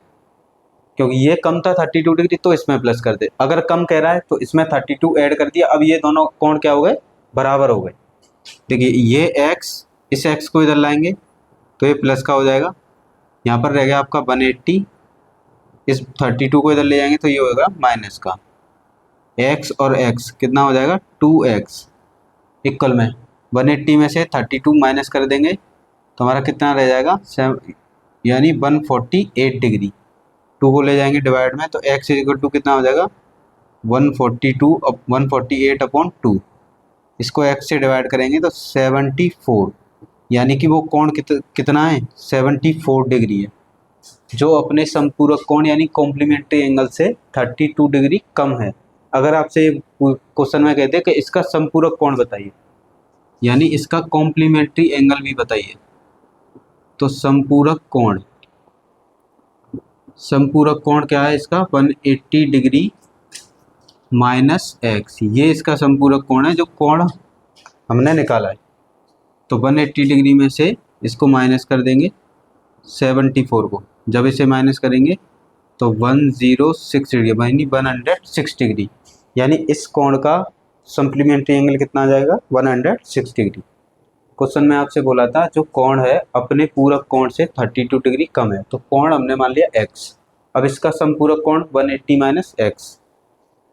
क्योंकि ये कम था 32 डिग्री तो इसमें प्लस कर दे। अगर कम कह रहा है तो इसमें 32 ऐड कर दिया। अब ये दोनों कोण क्या हो गए, बराबर हो गए। देखिए ये x, इस x को इधर लाएंगे तो ये प्लस का हो जाएगा, यहाँ पर रह गया आपका 180, इस 32 को इधर ले जाएंगे तो ये होगा माइनस का। x और x कितना हो जाएगा, 2x इक्वल में 180 में से 32 माइनस कर देंगे तो हमारा कितना रह जाएगा, यानी 148 डिग्री। 2 को ले जाएंगे डिवाइड में तो x इक्वल टू कितना हो जाएगा, 148 अपॉन 2। इसको x से डिवाइड करेंगे तो 74, यानी कि वो कोण कितना है, 74 डिग्री है, जो अपने संपूरक कोण यानी कॉम्प्लीमेंट्री एंगल से 32 डिग्री कम है। अगर आपसे क्वेश्चन में कहते हैं कि इसका संपूरक कोण बताइए, यानी इसका कॉम्प्लीमेंट्री एंगल भी बताइए, तो संपूरक कोण क्या है इसका, 180 डिग्री माइनस x, ये इसका संपूरक कोण है जो कोण हमने निकाला है। तो 180 डिग्री में से इसको माइनस कर देंगे 74 को, जब इसे माइनस करेंगे तो 106 डिग्री यानी 106 डिग्री, यानी इस कोण का सप्लीमेंट्री एंगल कितना आ जाएगा, 106 डिग्री। क्वेश्चन में आपसे बोला था जो कोण है अपने पूरक कोण से 32 डिग्री कम है, तो कोण हमने मान लिया x। अब इसका संपूरक कोण 180 माइनस x।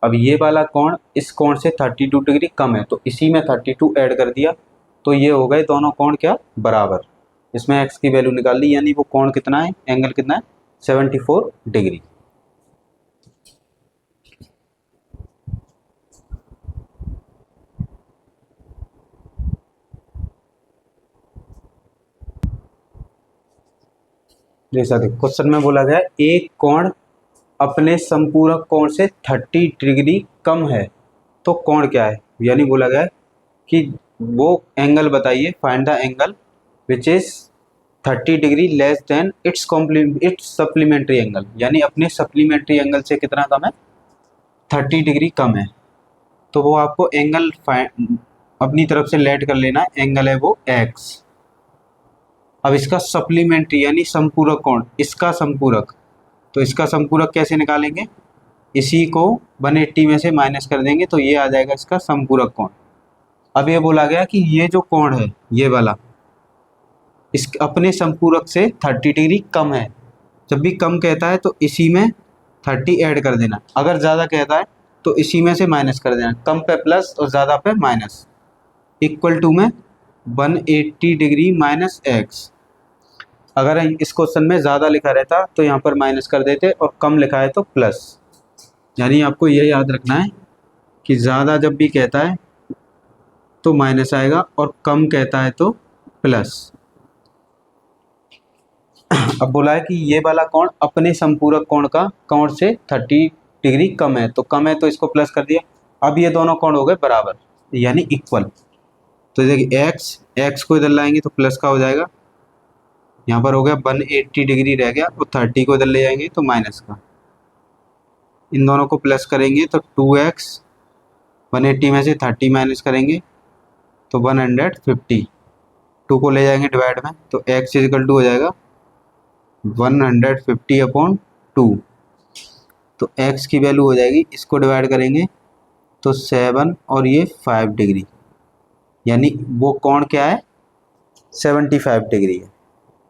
अब ये वाला कोण इस कोण से 32 डिग्री कम है तो इसी में 32 ऐड कर दिया तो ये हो गए दोनों कोण क्या, बराबर। इसमें x की वैल्यू निकाल ली, यानी वो कोण कितना है, एंगल कितना है, 74 डिग्री। जैसा कि क्वेश्चन में बोला गया एक कोण अपने संपूरक कोण से 30 डिग्री कम है तो कोण क्या है, यानी बोला गया कि वो एंगल बताइए, find the angle which is 30 degree less than its supplementary angle, यानी अपने सप्लीमेंट्री एंगल से कितना कम है, 30 डिग्री कम है। तो वो आपको एंगल अपनी तरफ से लेट कर लेना, एंगल है वो x। अब इसका सप्लीमेंट्री यानी संपूरक कोण, इसका संपूरक, तो इसका संपूरक कैसे निकालेंगे, इसी को 180 में से माइनस कर देंगे तो ये आ जाएगा इसका संपूरक कोण। अब ये बोला गया कि ये जो कोण है ये वाला इस अपने संपूरक से 30 डिग्री कम है। जब भी कम कहता है तो इसी में 30 ऐड कर देना, अगर ज़्यादा कहता है तो इसी में से माइनस कर देना, कम पे प्लस और ज़्यादा पे माइनस। इक्वल टू में 180 डिग्री माइनस x। अगर इस क्वेश्चन में ज़्यादा लिखा रहता तो यहाँ पर माइनस कर देते और कम लिखा है तो प्लस। यानी आपको ये याद रखना है कि ज़्यादा जब भी कहता है तो माइनस आएगा और कम कहता है तो प्लस। अब बोला है कि ये वाला कोण अपने संपूरक कोण का कोण से 30 डिग्री कम है, तो कम है तो इसको प्लस कर दिया। अब ये दोनों कोण हो गए बराबर यानी इक्वल। तो देखिए x को इधर लाएंगे तो प्लस का हो जाएगा, यहाँ पर हो गया 180 डिग्री रह गया और 30 को इधर ले जाएंगे तो माइनस का। इन दोनों को प्लस करेंगे तो 2x, 180 में से 30 माइनस करेंगे तो 150, 2 को ले जाएंगे डिवाइड में तो x इक्वल टू हो जाएगा 150 अपॉन 2। तो x की वैल्यू हो जाएगी, इसको डिवाइड करेंगे तो 7 और ये 5 डिग्री, यानी वो कोण क्या है, 75 डिग्री है।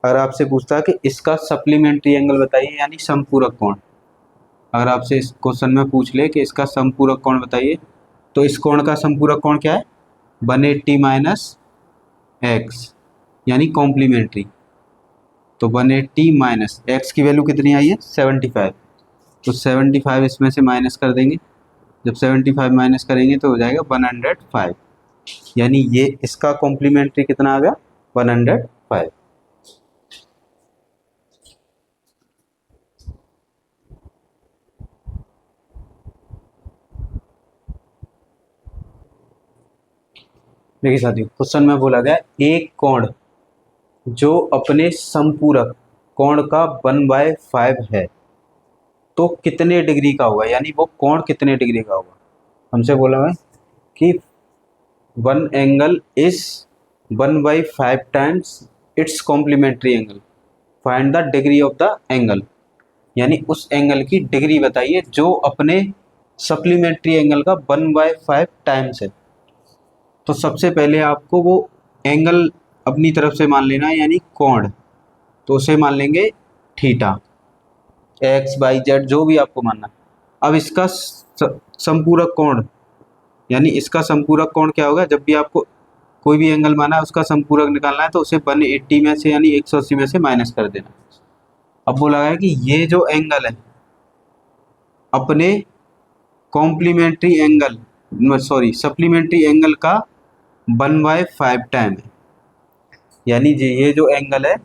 अगर आपसे पूछता है कि इसका सप्लीमेंट्री एंगल बताइए यानी संपूरक कोण, अगर आपसे इस क्वेश्चन में पूछ ले कि इसका संपूरक कोण बताइए तो इस कोण का संपूरक कोण क्या है, 180 माइनस x यानी कॉम्प्लीमेंट्री। तो 180 माइनस x की वैल्यू कितनी आई है, 75। तो 75 इसमें से माइनस कर देंगे, जब 75 माइनस करेंगे तो हो जाएगा 105। यानी ये इसका कॉम्प्लीमेंट्री कितना आ गया 105। देखिए साथियों, क्वेश्चन में बोला गया एक कोण जो अपने संपूरक कोण का 1/5 है तो कितने डिग्री का होगा, यानी वो कोण कितने डिग्री का होगा। हमसे बोला है कि one angle is 1/5 times it's complementary angle, find the degree of the angle, यानी उस एंगल की डिग्री बताइए जो अपने सप्लीमेंट्री एंगल का 1/5 टाइम्स है। तो सबसे पहले आपको वो एंगल अपनी तरफ से मान लेना है, यानी कोण, तो उसे मान लेंगे थीटा, एक्स वाई जेड जो भी आपको मानना। अब इसका संपूरक कोण, यानी इसका संपूरक कोण क्या होगा, जब भी आपको कोई भी एंगल माना है उसका संपूरक निकालना है तो उसे 180 में से यानी 180 में से माइनस कर देना। अब बोला गया कि ये जो एंगल है अपने कॉम्प्लीमेंट्री एंगल सप्लीमेंट्री एंगल का 1/5 टाइम है, यानी ये जो एंगल है,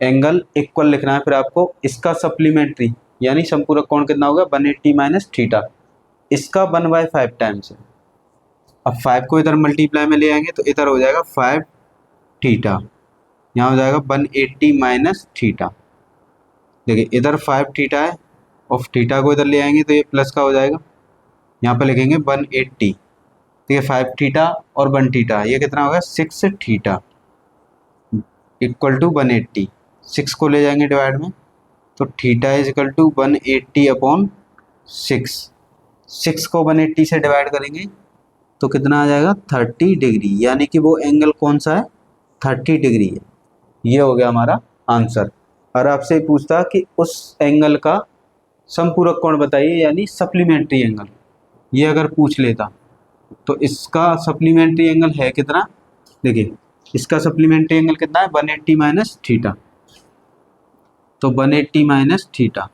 एंगल इक्वल लिखना है, फिर आपको इसका सप्लीमेंट्री यानी संपूरक कोण कितना होगा 180 माइनस थीटा, इसका 1/5 टाइम्स है। अब 5 को इधर मल्टीप्लाई में ले आएंगे तो इधर हो जाएगा 5 थीटा, यहाँ हो जाएगा 180 माइनस थीटा। देखिए इधर 5 थीटा है और थीटा को इधर ले आएंगे तो ये प्लस का हो जाएगा, यहाँ पर लिखेंगे 180, तो ये 5 थीटा और 1 थीटा, ये कितना होगा 6 थीटा इक्वल टू 180। 6 को ले जाएंगे डिवाइड में तो theta is equal to 180 upon 6। 6 को 180 से डिवाइड करेंगे तो कितना आ जाएगा 30 डिग्री, यानी कि वो एंगल कौन सा है 30 डिग्री है। ये हो गया हमारा आंसर। और आपसे पूछता कि उस एंगल का संपूरक कोण बताइए, यानी सप्लीमेंट्री एंगल, ये अगर पूछ लेता तो इसका सप्लीमेंट्री एंगल है कितना, देखिए इसका सप्लीमेंट्री एंगल कितना है 180 माइनस थीटा, तो 180 माइनस थीटा,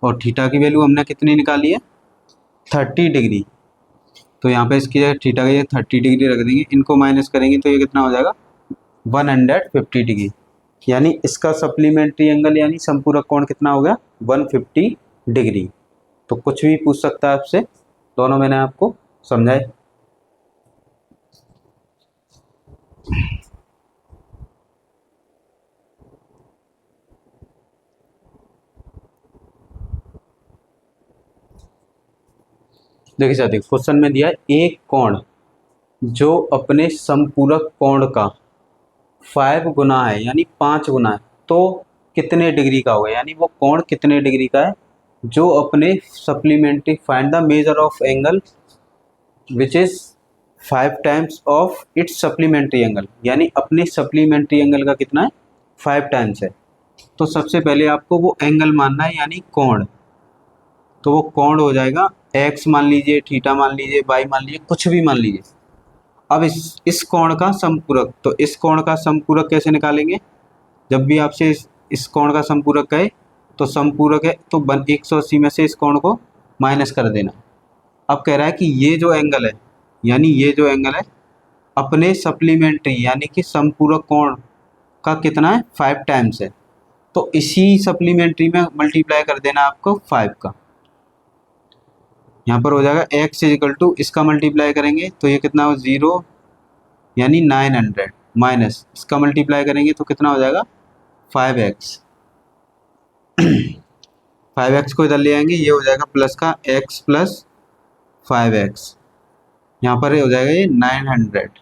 और थीटा की वैल्यू हमने कितनी निकाली है 30 डिग्री, तो यहाँ पे इसकी जगह थीटा का ये 30 डिग्री रख देंगे, इनको माइनस करेंगे तो ये कितना हो जाएगा 150 डिग्री, यानी इसका सप्लीमेंट्री एंगल यानी संपूरक कोण कितना हो गया 150 डिग्री। तो कुछ भी पूछ सकता है आपसे, दोनों मैंने आपको समझाए। देखिए साथियों, क्वेश्चन में दिया एक कोण जो अपने संपूरक कोण का 5 गुना है, यानी 5 गुना है, तो कितने डिग्री का होगा, यानी वो कोण कितने डिग्री का है जो अपने supplementary, find the measure of angle which is 5 times of its supplementary angle, यानी अपने सप्लीमेंट्री एंगल का कितना है 5 टाइम्स है। तो सबसे पहले आपको वो एंगल मानना है, यानी कोण, तो वो कोण हो जाएगा एक्स मान लीजिए, थीटा मान लीजिए, वाई मान लीजिए, कुछ भी मान लीजिए। अब इस कोण का संपूरक, तो इस कोण का संपूरक कैसे निकालेंगे, जब भी आपसे इस कोण का संपूरक कहे तो संपूरक है तो 180 में से इस कोण को माइनस कर देना। अब कह रहा है कि ये जो एंगल है, यानी ये जो एंगल है अपने सप्लीमेंट्री यानी कि संपूरक कोण का कितना है 5 टाइम्स है, तो इसी सप्लीमेंट्री में मल्टीप्लाई कर देना आपको 5 का, यहाँ पर हो जाएगा x इज इक्वल टू, इसका मल्टीप्लाई करेंगे तो ये कितना हो 0 यानी 900 माइनस इसका मल्टीप्लाई करेंगे तो कितना हो जाएगा 5x। 5x को इधर ले आएंगे, ये हो जाएगा प्लस का x प्लस 5x, यहाँ पर हो जाएगा ये 900,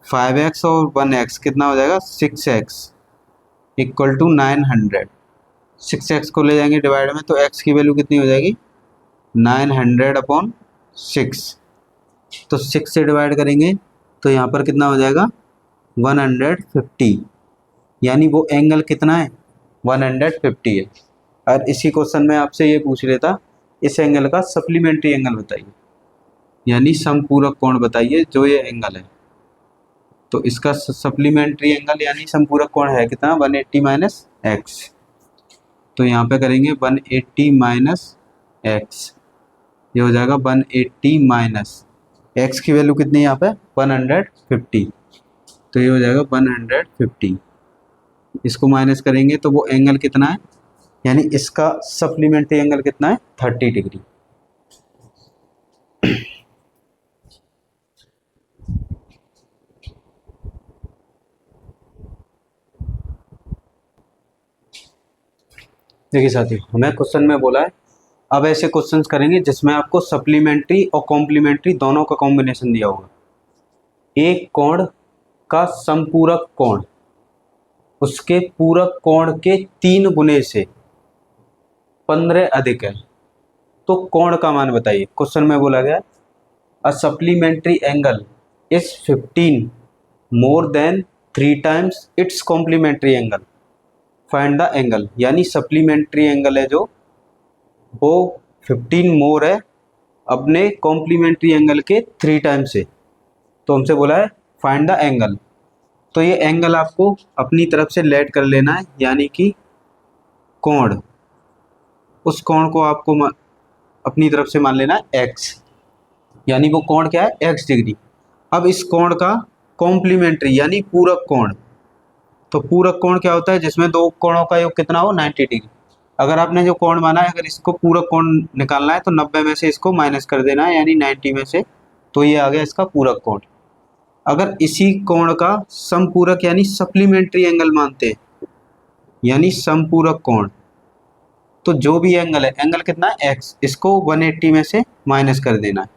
5x और 1x कितना हो जाएगा 6x इक्वल टू 900। 6x को ले जाएंगे डिवाइड में तो x की वैल्यू कितनी हो जाएगी 900 अपॉन 6, तो 6 से डिवाइड करेंगे तो यहाँ पर कितना हो जाएगा 150, यानी वो एंगल कितना है 150 है। और इसी क्वेश्चन में आपसे ये पूछ लेता इस एंगल का सप्लीमेंट्री एंगल बताइए, यानी संपूरक कोण बताइए जो ये एंगल है, तो इसका सप्लीमेंट्री एंगल यानी संपूरक कोण है कितना 180 माइनस एक्स, तो यहाँ पे करेंगे 180 माइनस एक्स, ये हो जाएगा 180 माइनस एक्स की वैल्यू कितनी है यहाँ पे 150, तो ये हो जाएगा 150। इसको माइनस करेंगे तो वो एंगल कितना है, यानी इसका सप्लीमेंट्री एंगल कितना है 30 डिग्री। देखिए साथियों, हमें क्वेश्चन में बोला है अब ऐसे क्वेश्चंस करेंगे जिसमें आपको सप्लीमेंट्री और कॉम्प्लीमेंट्री दोनों का कॉम्बिनेशन दिया होगा। एक कोण का समपूरक कोण उसके पूरक कोण के 3 गुने से 15 अधिक है, तो कोण का मान बताइए। क्वेश्चन में बोला गया a supplementary angle is 15 more than 3 times it's complementary angle, find the angle. यानी सप्लीमेंट्री एंगल है जो वो 15 मोर है अपने कॉम्प्लीमेंट्री एंगल के 3 टाइम से, तो हमसे बोला है फाइंड द एंगल। तो ये एंगल आपको अपनी तरफ से लेट कर लेना है, यानी कि कोण, उस कोण को आपको अपनी तरफ से मान लेना है x, यानी वो कोण क्या है x डिग्री। अब इस कोण का कॉम्प्लीमेंट्री यानी पूरक कोण, तो पूरक कोण क्या होता है जिसमें दो कोणों का योग कितना हो 90 डिग्री। अगर आपने जो कोण माना है अगर इसको पूरक कोण निकालना है तो 90 में से इसको माइनस कर देना है, यानी 90 में से, तो ये आ गया इसका पूरक कोण। अगर इसी कोण का समपूरक यानी सप्लीमेंट्री एंगल मानते हैं, यानी समपूरक कोण, तो जो भी एंगल है, एंगल कितना है x, इसको 180 में से माइनस कर देना है।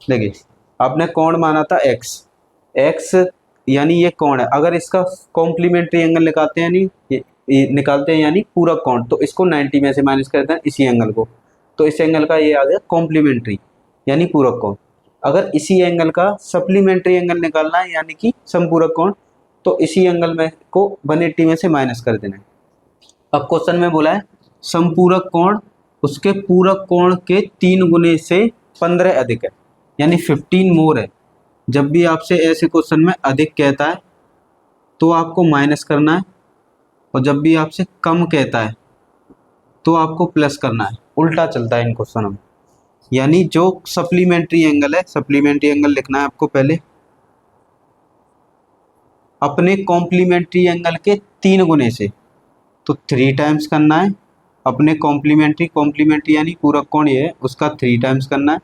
देखिए आपने कोण माना था x यानी ये कोण है, अगर इसका कॉम्प्लीमेंट्री एंगल निकालते हैं ये निकालते हैं यानी पूरक कोण, तो इसको 90 में से माइनस करते हैं इसी एंगल को, तो इस एंगल का ये आ गया कॉम्प्लीमेंट्री यानी पूरक कोण। अगर इसी एंगल का सप्लीमेंट्री एंगल निकालना है यानी कि समपूरक कोण, तो इसी एंगल में को 180 में से माइनस कर देना है। अब क्वेश्चन में बोला है समपूरक कोण उसके पूरक कोण के 3 गुने से 15 अधिक है, यानी 15 मोर है। जब भी आपसे ऐसे क्वेश्चन में अधिक कहता है तो आपको माइनस करना है, और जब भी आपसे कम कहता है तो आपको प्लस करना है। उल्टा चलता है इन क्वेश्चनों में। यानी जो सप्लीमेंट्री एंगल है, सप्लीमेंट्री एंगल लिखना है आपको पहले अपने कॉम्प्लीमेंट्री एंगल के 3 गुने से, तो 3 टाइम्स करना है अपने कॉम्प्लीमेंट्री यानी पूरक कोण ये है उसका 3 टाइम्स करना है,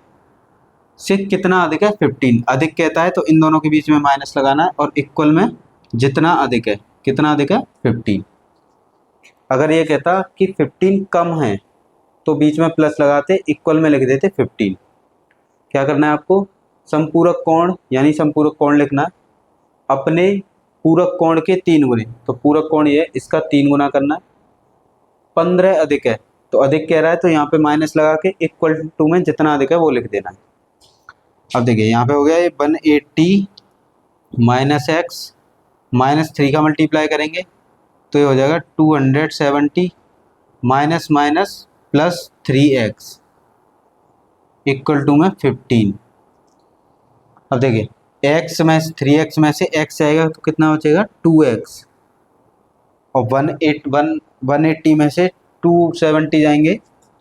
से कितना अधिक है 15 अधिक कहता है तो इन दोनों के बीच में माइनस लगाना है, और इक्वल में जितना अधिक है, कितना अधिक है 15। अगर ये कहता कि 15 कम है तो बीच में प्लस लगाते, इक्वल में लिख देते 15। क्या करना है आपको, समपूरक कोण यानी समपूरक कोण लिखना है अपने पूरक कोण के 3 गुने, तो पूरक कोण ये इसका 3 गुना करना है। 15 अधिक है तो अधिक कह रहा है तो यहाँ पे माइनस लगा के इक्वल टू में जितना अधिक है वो लिख देना है। अब देखिए यहाँ पे हो गया ये 180 माइनस एक्स माइनस 3 का मल्टीप्लाई करेंगे तो ये हो जाएगा 270 minus minus plus 3x equal to में 15। अब देखिए x में 3x में से x आएगा तो कितना बचेगा 2x, और 180 में से 270 जाएंगे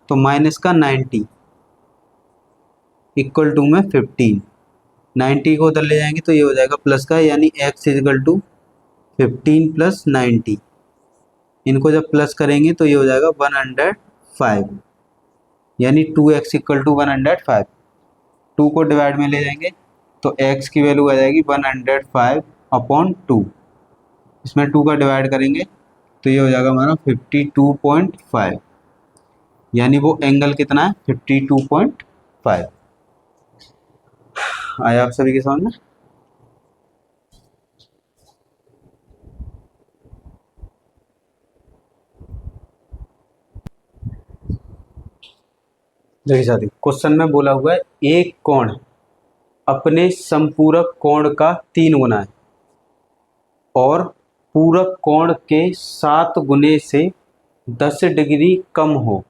तो माइनस का 90 इक्वल टू में 15। 90 को उधर ले जाएंगे तो ये हो जाएगा प्लस का, यानी x इक्वल टू 15 प्लस 90। इनको जब प्लस करेंगे तो ये हो जाएगा 105, यानी 2x इक्वल टू 105। 2 को डिवाइड में ले जाएंगे तो x की वैल्यू आ जाएगी 105 अपॉन 2। इसमें 2 का डिवाइड करेंगे तो ये हो जाएगा हमारा 52.5, यानी वो एंगल कितना है 52.5। आया आप सभी के समझ में। देखिए साथी क्वेश्चन में बोला हुआ है एक कोण अपने समपूरक कोण का 3 गुना है और पूरक कोण के 7 गुने से 10 डिग्री कम हो,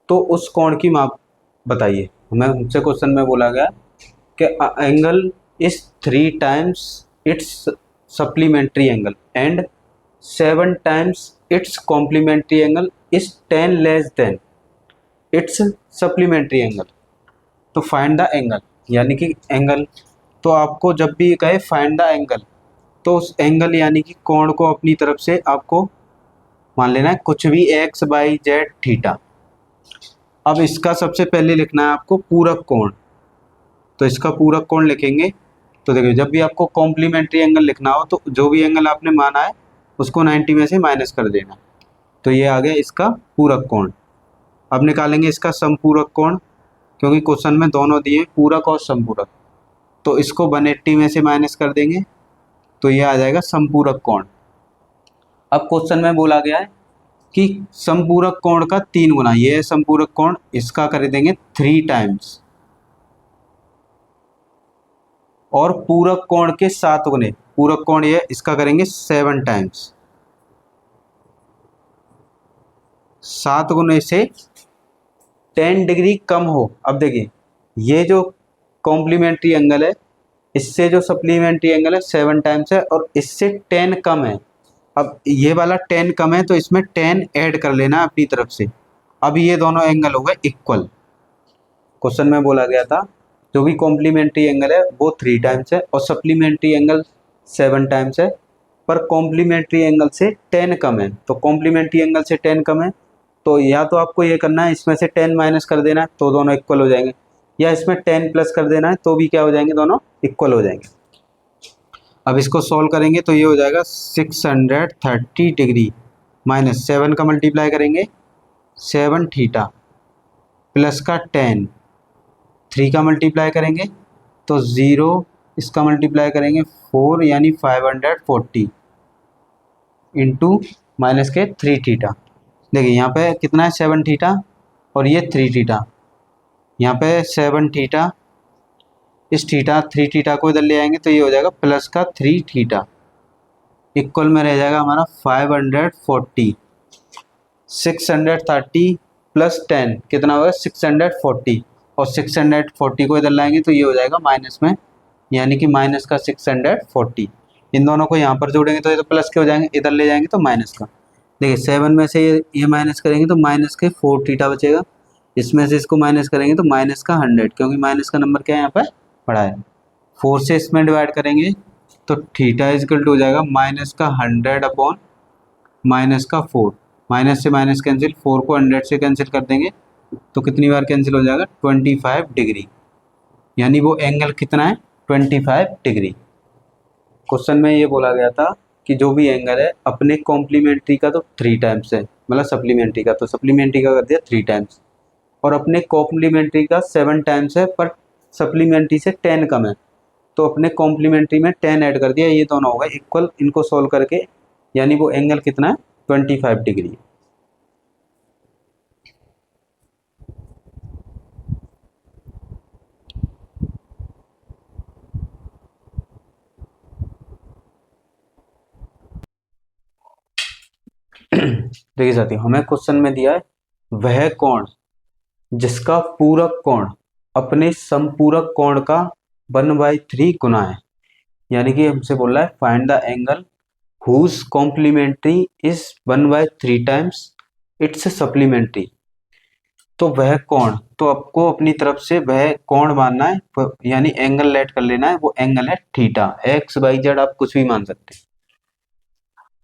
तो उस कोण की माप बताइए। हमें हमसे क्वेश्चन में बोला गया कि angle is 3 times its supplementary angle and 7 times it's complementary angle is 10 less than its supplementary angle, तो फाइंड द एंगल। यानी कि एंगल, तो आपको जब भी कहे फाइंड द एंगल, तो उस एंगल यानी कि कोण को अपनी तरफ से आपको मान लेना है कुछ भी एक्स वाई जेड थीटा। अब इसका सबसे पहले लिखना है आपको पूरक कोण, तो इसका पूरक कोण लिखेंगे। तो देखिए जब भी आपको कॉम्प्लीमेंट्री एंगल लिखना हो तो जो भी एंगल आपने माना है उसको 90 में से माइनस कर देना। तो ये आ गया इसका पूरक कोण। अब निकालेंगे इसका समपूरक कोण, क्योंकि क्वेश्चन में दोनों दिए पूरक और समपूरक, तो इसको 180 में से माइनस कर देंगे, तो ये आ जाएगा समपूरक कोण। अब क्वेश्चन में बोला गया है कि समपूरक कोण का 3 गुना, ये है समपूरक कोण, इसका कर देंगे 3 टाइम्स, और पूरक कोण के 7 गुने, पूरक कोण ये इसका करेंगे 7 टाइम्स, 7 गुने से 10 डिग्री कम हो। अब देखिए ये जो कॉम्प्लीमेंट्री एंगल है, इससे जो सप्लीमेंट्री एंगल है 7 टाइम्स है, और इससे 10 कम है। अब ये वाला 10 कम है तो इसमें 10 ऐड कर लेना अपनी तरफ से। अब ये दोनों एंगल हो गए इक्वल। क्वेश्चन में बोला गया था जो भी कॉम्प्लीमेंट्री एंगल है वो 3 टाइम्स है और सप्लीमेंट्री एंगल 7 टाइम्स है, पर कॉम्प्लीमेंट्री एंगल से 10 कम है। तो कॉम्प्लीमेंट्री एंगल से 10 कम है, तो या तो आपको ये करना है इसमें से 10 माइनस कर देना है तो दोनों इक्वल हो जाएंगे, या इसमें 10 प्लस कर देना है तो भी क्या हो जाएंगे, दोनों इक्वल हो जाएंगे। अब इसको सॉल्व करेंगे तो ये हो जाएगा 630 डिग्री माइनस 7 का मल्टीप्लाई करेंगे 7 थीटा प्लस का 10, 3 का मल्टीप्लाई करेंगे तो 0, इसका मल्टीप्लाई करेंगे 4 यानी 540 इंटू माइनस के 3 थीटा। देखिए यहाँ पे कितना है 7 थीटा और ये 3 थीटा, यहाँ पे 7 थीटा, इस थीटा 3 थीटा को इधर ले आएंगे तो ये हो जाएगा प्लस का 3 थीटा, इक्वल में रह जाएगा हमारा 540। 630 प्लस 10 कितना होगा 640, और 640 को इधर लाएंगे तो ये हो जाएगा माइनस में, यानी कि माइनस का 640। इन दोनों को यहाँ पर जोड़ेंगे तो ये तो प्लस के हो जाएंगे, इधर ले जाएंगे तो माइनस का। देखिए 7 में से ये माइनस करेंगे तो माइनस के 4 थीटा बचेगा, इसमें से इसको माइनस करेंगे तो माइनस का 100, क्योंकि माइनस का नंबर क्या है यहाँ पर बड़ा है। 4 से इसमें डिवाइड करेंगे तो थीटा इजकल टू हो जाएगा माइनस का 100 अपॉन माइनस का 4, माइनस से माइनस कैंसिल, 4 को 100 से कैंसिल कर देंगे तो कितनी बार कैंसिल हो जाएगा 25 डिग्री, यानी वो एंगल कितना है 25 डिग्री। क्वेश्चन में ये बोला गया था कि जो भी एंगल है अपने कॉम्प्लीमेंट्री का तो 3 टाइम्स है, मतलब सप्लीमेंट्री का, तो सप्लीमेंट्री का कर दिया 3 टाइम्स, और अपने कॉम्प्लीमेंट्री का 7 टाइम्स है, पर सप्लीमेंट्री से 10 कम है, तो अपने कॉम्प्लीमेंट्री में 10 ऐड कर दिया, ये दोनों हो गए इक्वल। इनको सोल्व करके यानी वो एंगल कितना है 25 डिग्री। देखिए साथियों हमें क्वेश्चन में दिया है वह कोण जिसका पूरक कोण अपने समपूरक कोण का 1/3 गुना है, यानी कि हमसे बोल रहा है find the angle whose complementary is 1/3 times its supplementary. तो वह कोण, तो आपको अपनी तरफ से वह कोण मानना है, यानी एंगल लेट कर लेना है, वो एंगल है थीटा, एक्स वाई जेड आप कुछ भी मान सकते हैं।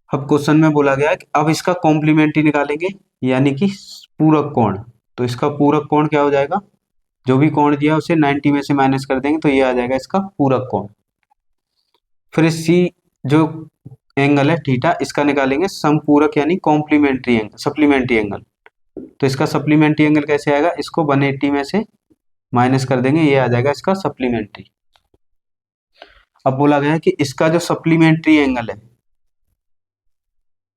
अब क्वेश्चन में बोला गया है कि अब इसका कॉम्प्लीमेंट्री निकालेंगे, यानी कि पूरक कोण। तो इसका पूरक कोण क्या हो जाएगा, जो भी कोण दिया उसे 90 में से माइनस कर देंगे तो ये आ जाएगा इसका पूरक कोण। फिर सी जो एंगल है थीटा, इसका निकालेंगे समपूरक यानी कॉम्प्लीमेंट्री एंगल, सप्लीमेंट्री एंगल। तो इसका सप्लीमेंट्री एंगल कैसे आएगा, इसको 180 में से माइनस कर देंगे, ये आ जाएगा इसका सप्लीमेंट्री। अब बोला गया है कि इसका जो सप्लीमेंट्री एंगल है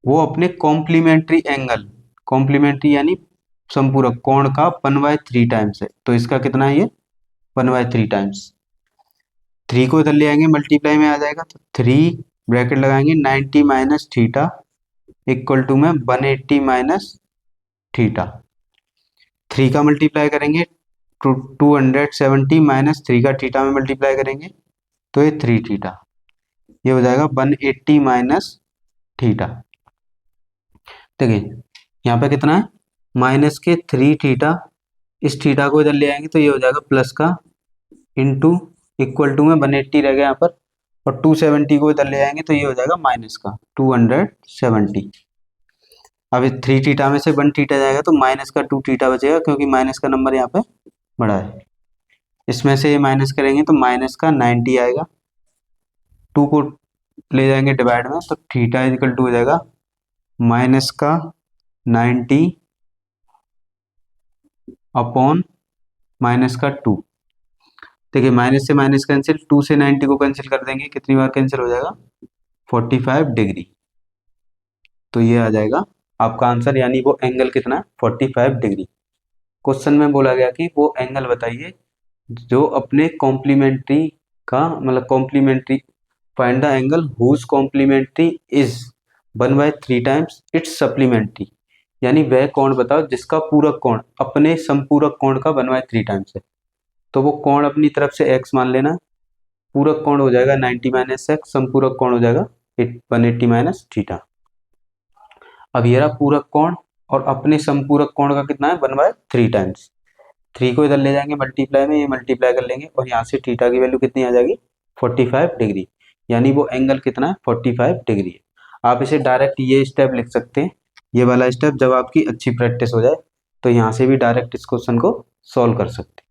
वो अपने कॉम्प्लीमेंट्री एंगल, कॉम्प्लीमेंट्री यानी संपूरक कोण का 1/3 टाइम्स है, तो इसका कितना है ये 1/3 टाइम्स। 3 को इधर ले आएंगे मल्टीप्लाई में आ जाएगा, तो 3 ब्रैकेट लगाएंगे 90 माइनस थीटा इक्वल टू में 180 माइनस थीटा। 3 का मल्टीप्लाई करेंगे 270 माइनस 3 का थीटा में मल्टीप्लाई करेंगे तो ये 3 थीटा, ये हो जाएगा 180 माइनस थीटा। देखिए यहाँ पे कितना है माइनस के 3 थीटा, इस थीटा को इधर ले आएंगे तो ये हो जाएगा प्लस का इंटू इक्वल टू में 180 रह गया यहाँ पर, और 270 को इधर ले आएंगे तो ये हो जाएगा माइनस का 270। अब इस 3 थीटा में से 1 थीटा जाएगा तो माइनस का 2 थीटा बचेगा, क्योंकि माइनस का नंबर यहाँ पे बड़ा है। इसमें से ये माइनस करेंगे तो माइनस का 90 आएगा, 2 को ले जाएंगे डिवाइड में तो थीटा इजिकल टू हो जाएगा माइनस का 90 अपॉन माइनस का 2। देखिए माइनस से माइनस कैंसिल, 2 से 90 को कैंसिल कर देंगे, कितनी बार कैंसिल हो जाएगा 45 डिग्री। तो ये आ जाएगा आपका आंसर, यानी वो एंगल कितना है 45 डिग्री। क्वेश्चन में बोला गया कि वो एंगल बताइए जो अपने कॉम्प्लीमेंट्री का मतलब complementary, find the angle whose complementary is 1/3 times its supplementary. यानी वह कोण बताओ जिसका पूरक कोण अपने संपूरक कोण का 1/3 टाइम्स है। तो वो कोण अपनी तरफ से x मान लेना, पूरक कोण हो जाएगा 90 माइनस एक्स, संपूरक कोण हो जाएगा 180 माइनस थीटा। अब ये रहा पूरक कोण, और अपने संपूरक कोण का कितना है 1/3 टाइम्स। 3 को इधर ले जाएंगे मल्टीप्लाई में, ये मल्टीप्लाई कर लेंगे और यहाँ से थीटा की वैल्यू कितनी आ जाएगी 45 डिग्री। यानी वो एंगल कितना है 45 डिग्री है। आप इसे डायरेक्ट ये स्टेप लिख सकते हैं, ये वाला स्टेप जब आपकी अच्छी प्रैक्टिस हो जाए तो यहाँ से भी डायरेक्ट इस क्वेश्चन को सॉल्व कर सकते हैं।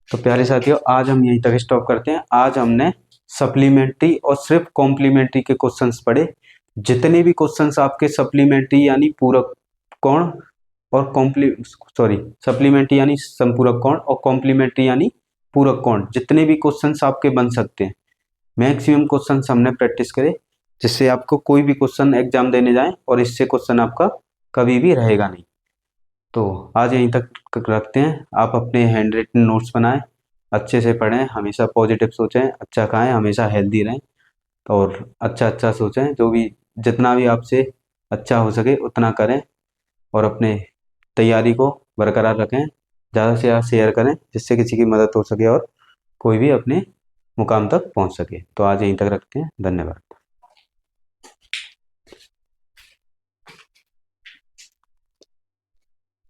तो प्यारे साथियों आज हम यहीं तक स्टॉप करते हैं। आज हमने सप्लीमेंट्री और सिर्फ कॉम्प्लीमेंट्री के क्वेश्चंस पढ़े। जितने भी क्वेश्चंस आपके सप्लीमेंट्री यानी पूरक कोण और सप्लीमेंट्री यानी संपूरक कोण और कॉम्प्लीमेंट्री यानी पूरक कोण, जितने भी क्वेश्चंस आपके बन सकते हैं मैक्सिमम क्वेश्चंस हमने प्रैक्टिस करे, जिससे आपको कोई भी क्वेश्चन एग्जाम देने जाए और इससे क्वेश्चन आपका कभी भी रहेगा नहीं। तो आज यहीं तक रखते हैं। आप अपने हैंड रिटन नोट्स बनाएं, अच्छे से पढ़ें, हमेशा पॉजिटिव सोचें, अच्छा खाएं, हमेशा हेल्दी रहें और अच्छा अच्छा सोचें। जो भी जितना भी आपसे अच्छा हो सके उतना करें और अपने तैयारी को बरकरार रखें। ज़्यादा से ज़्यादा शेयर करें जिससे किसी की मदद हो सके और कोई भी अपने मुकाम तक पहुंच सके। तो आज यहीं तक रखते हैं। धन्यवाद।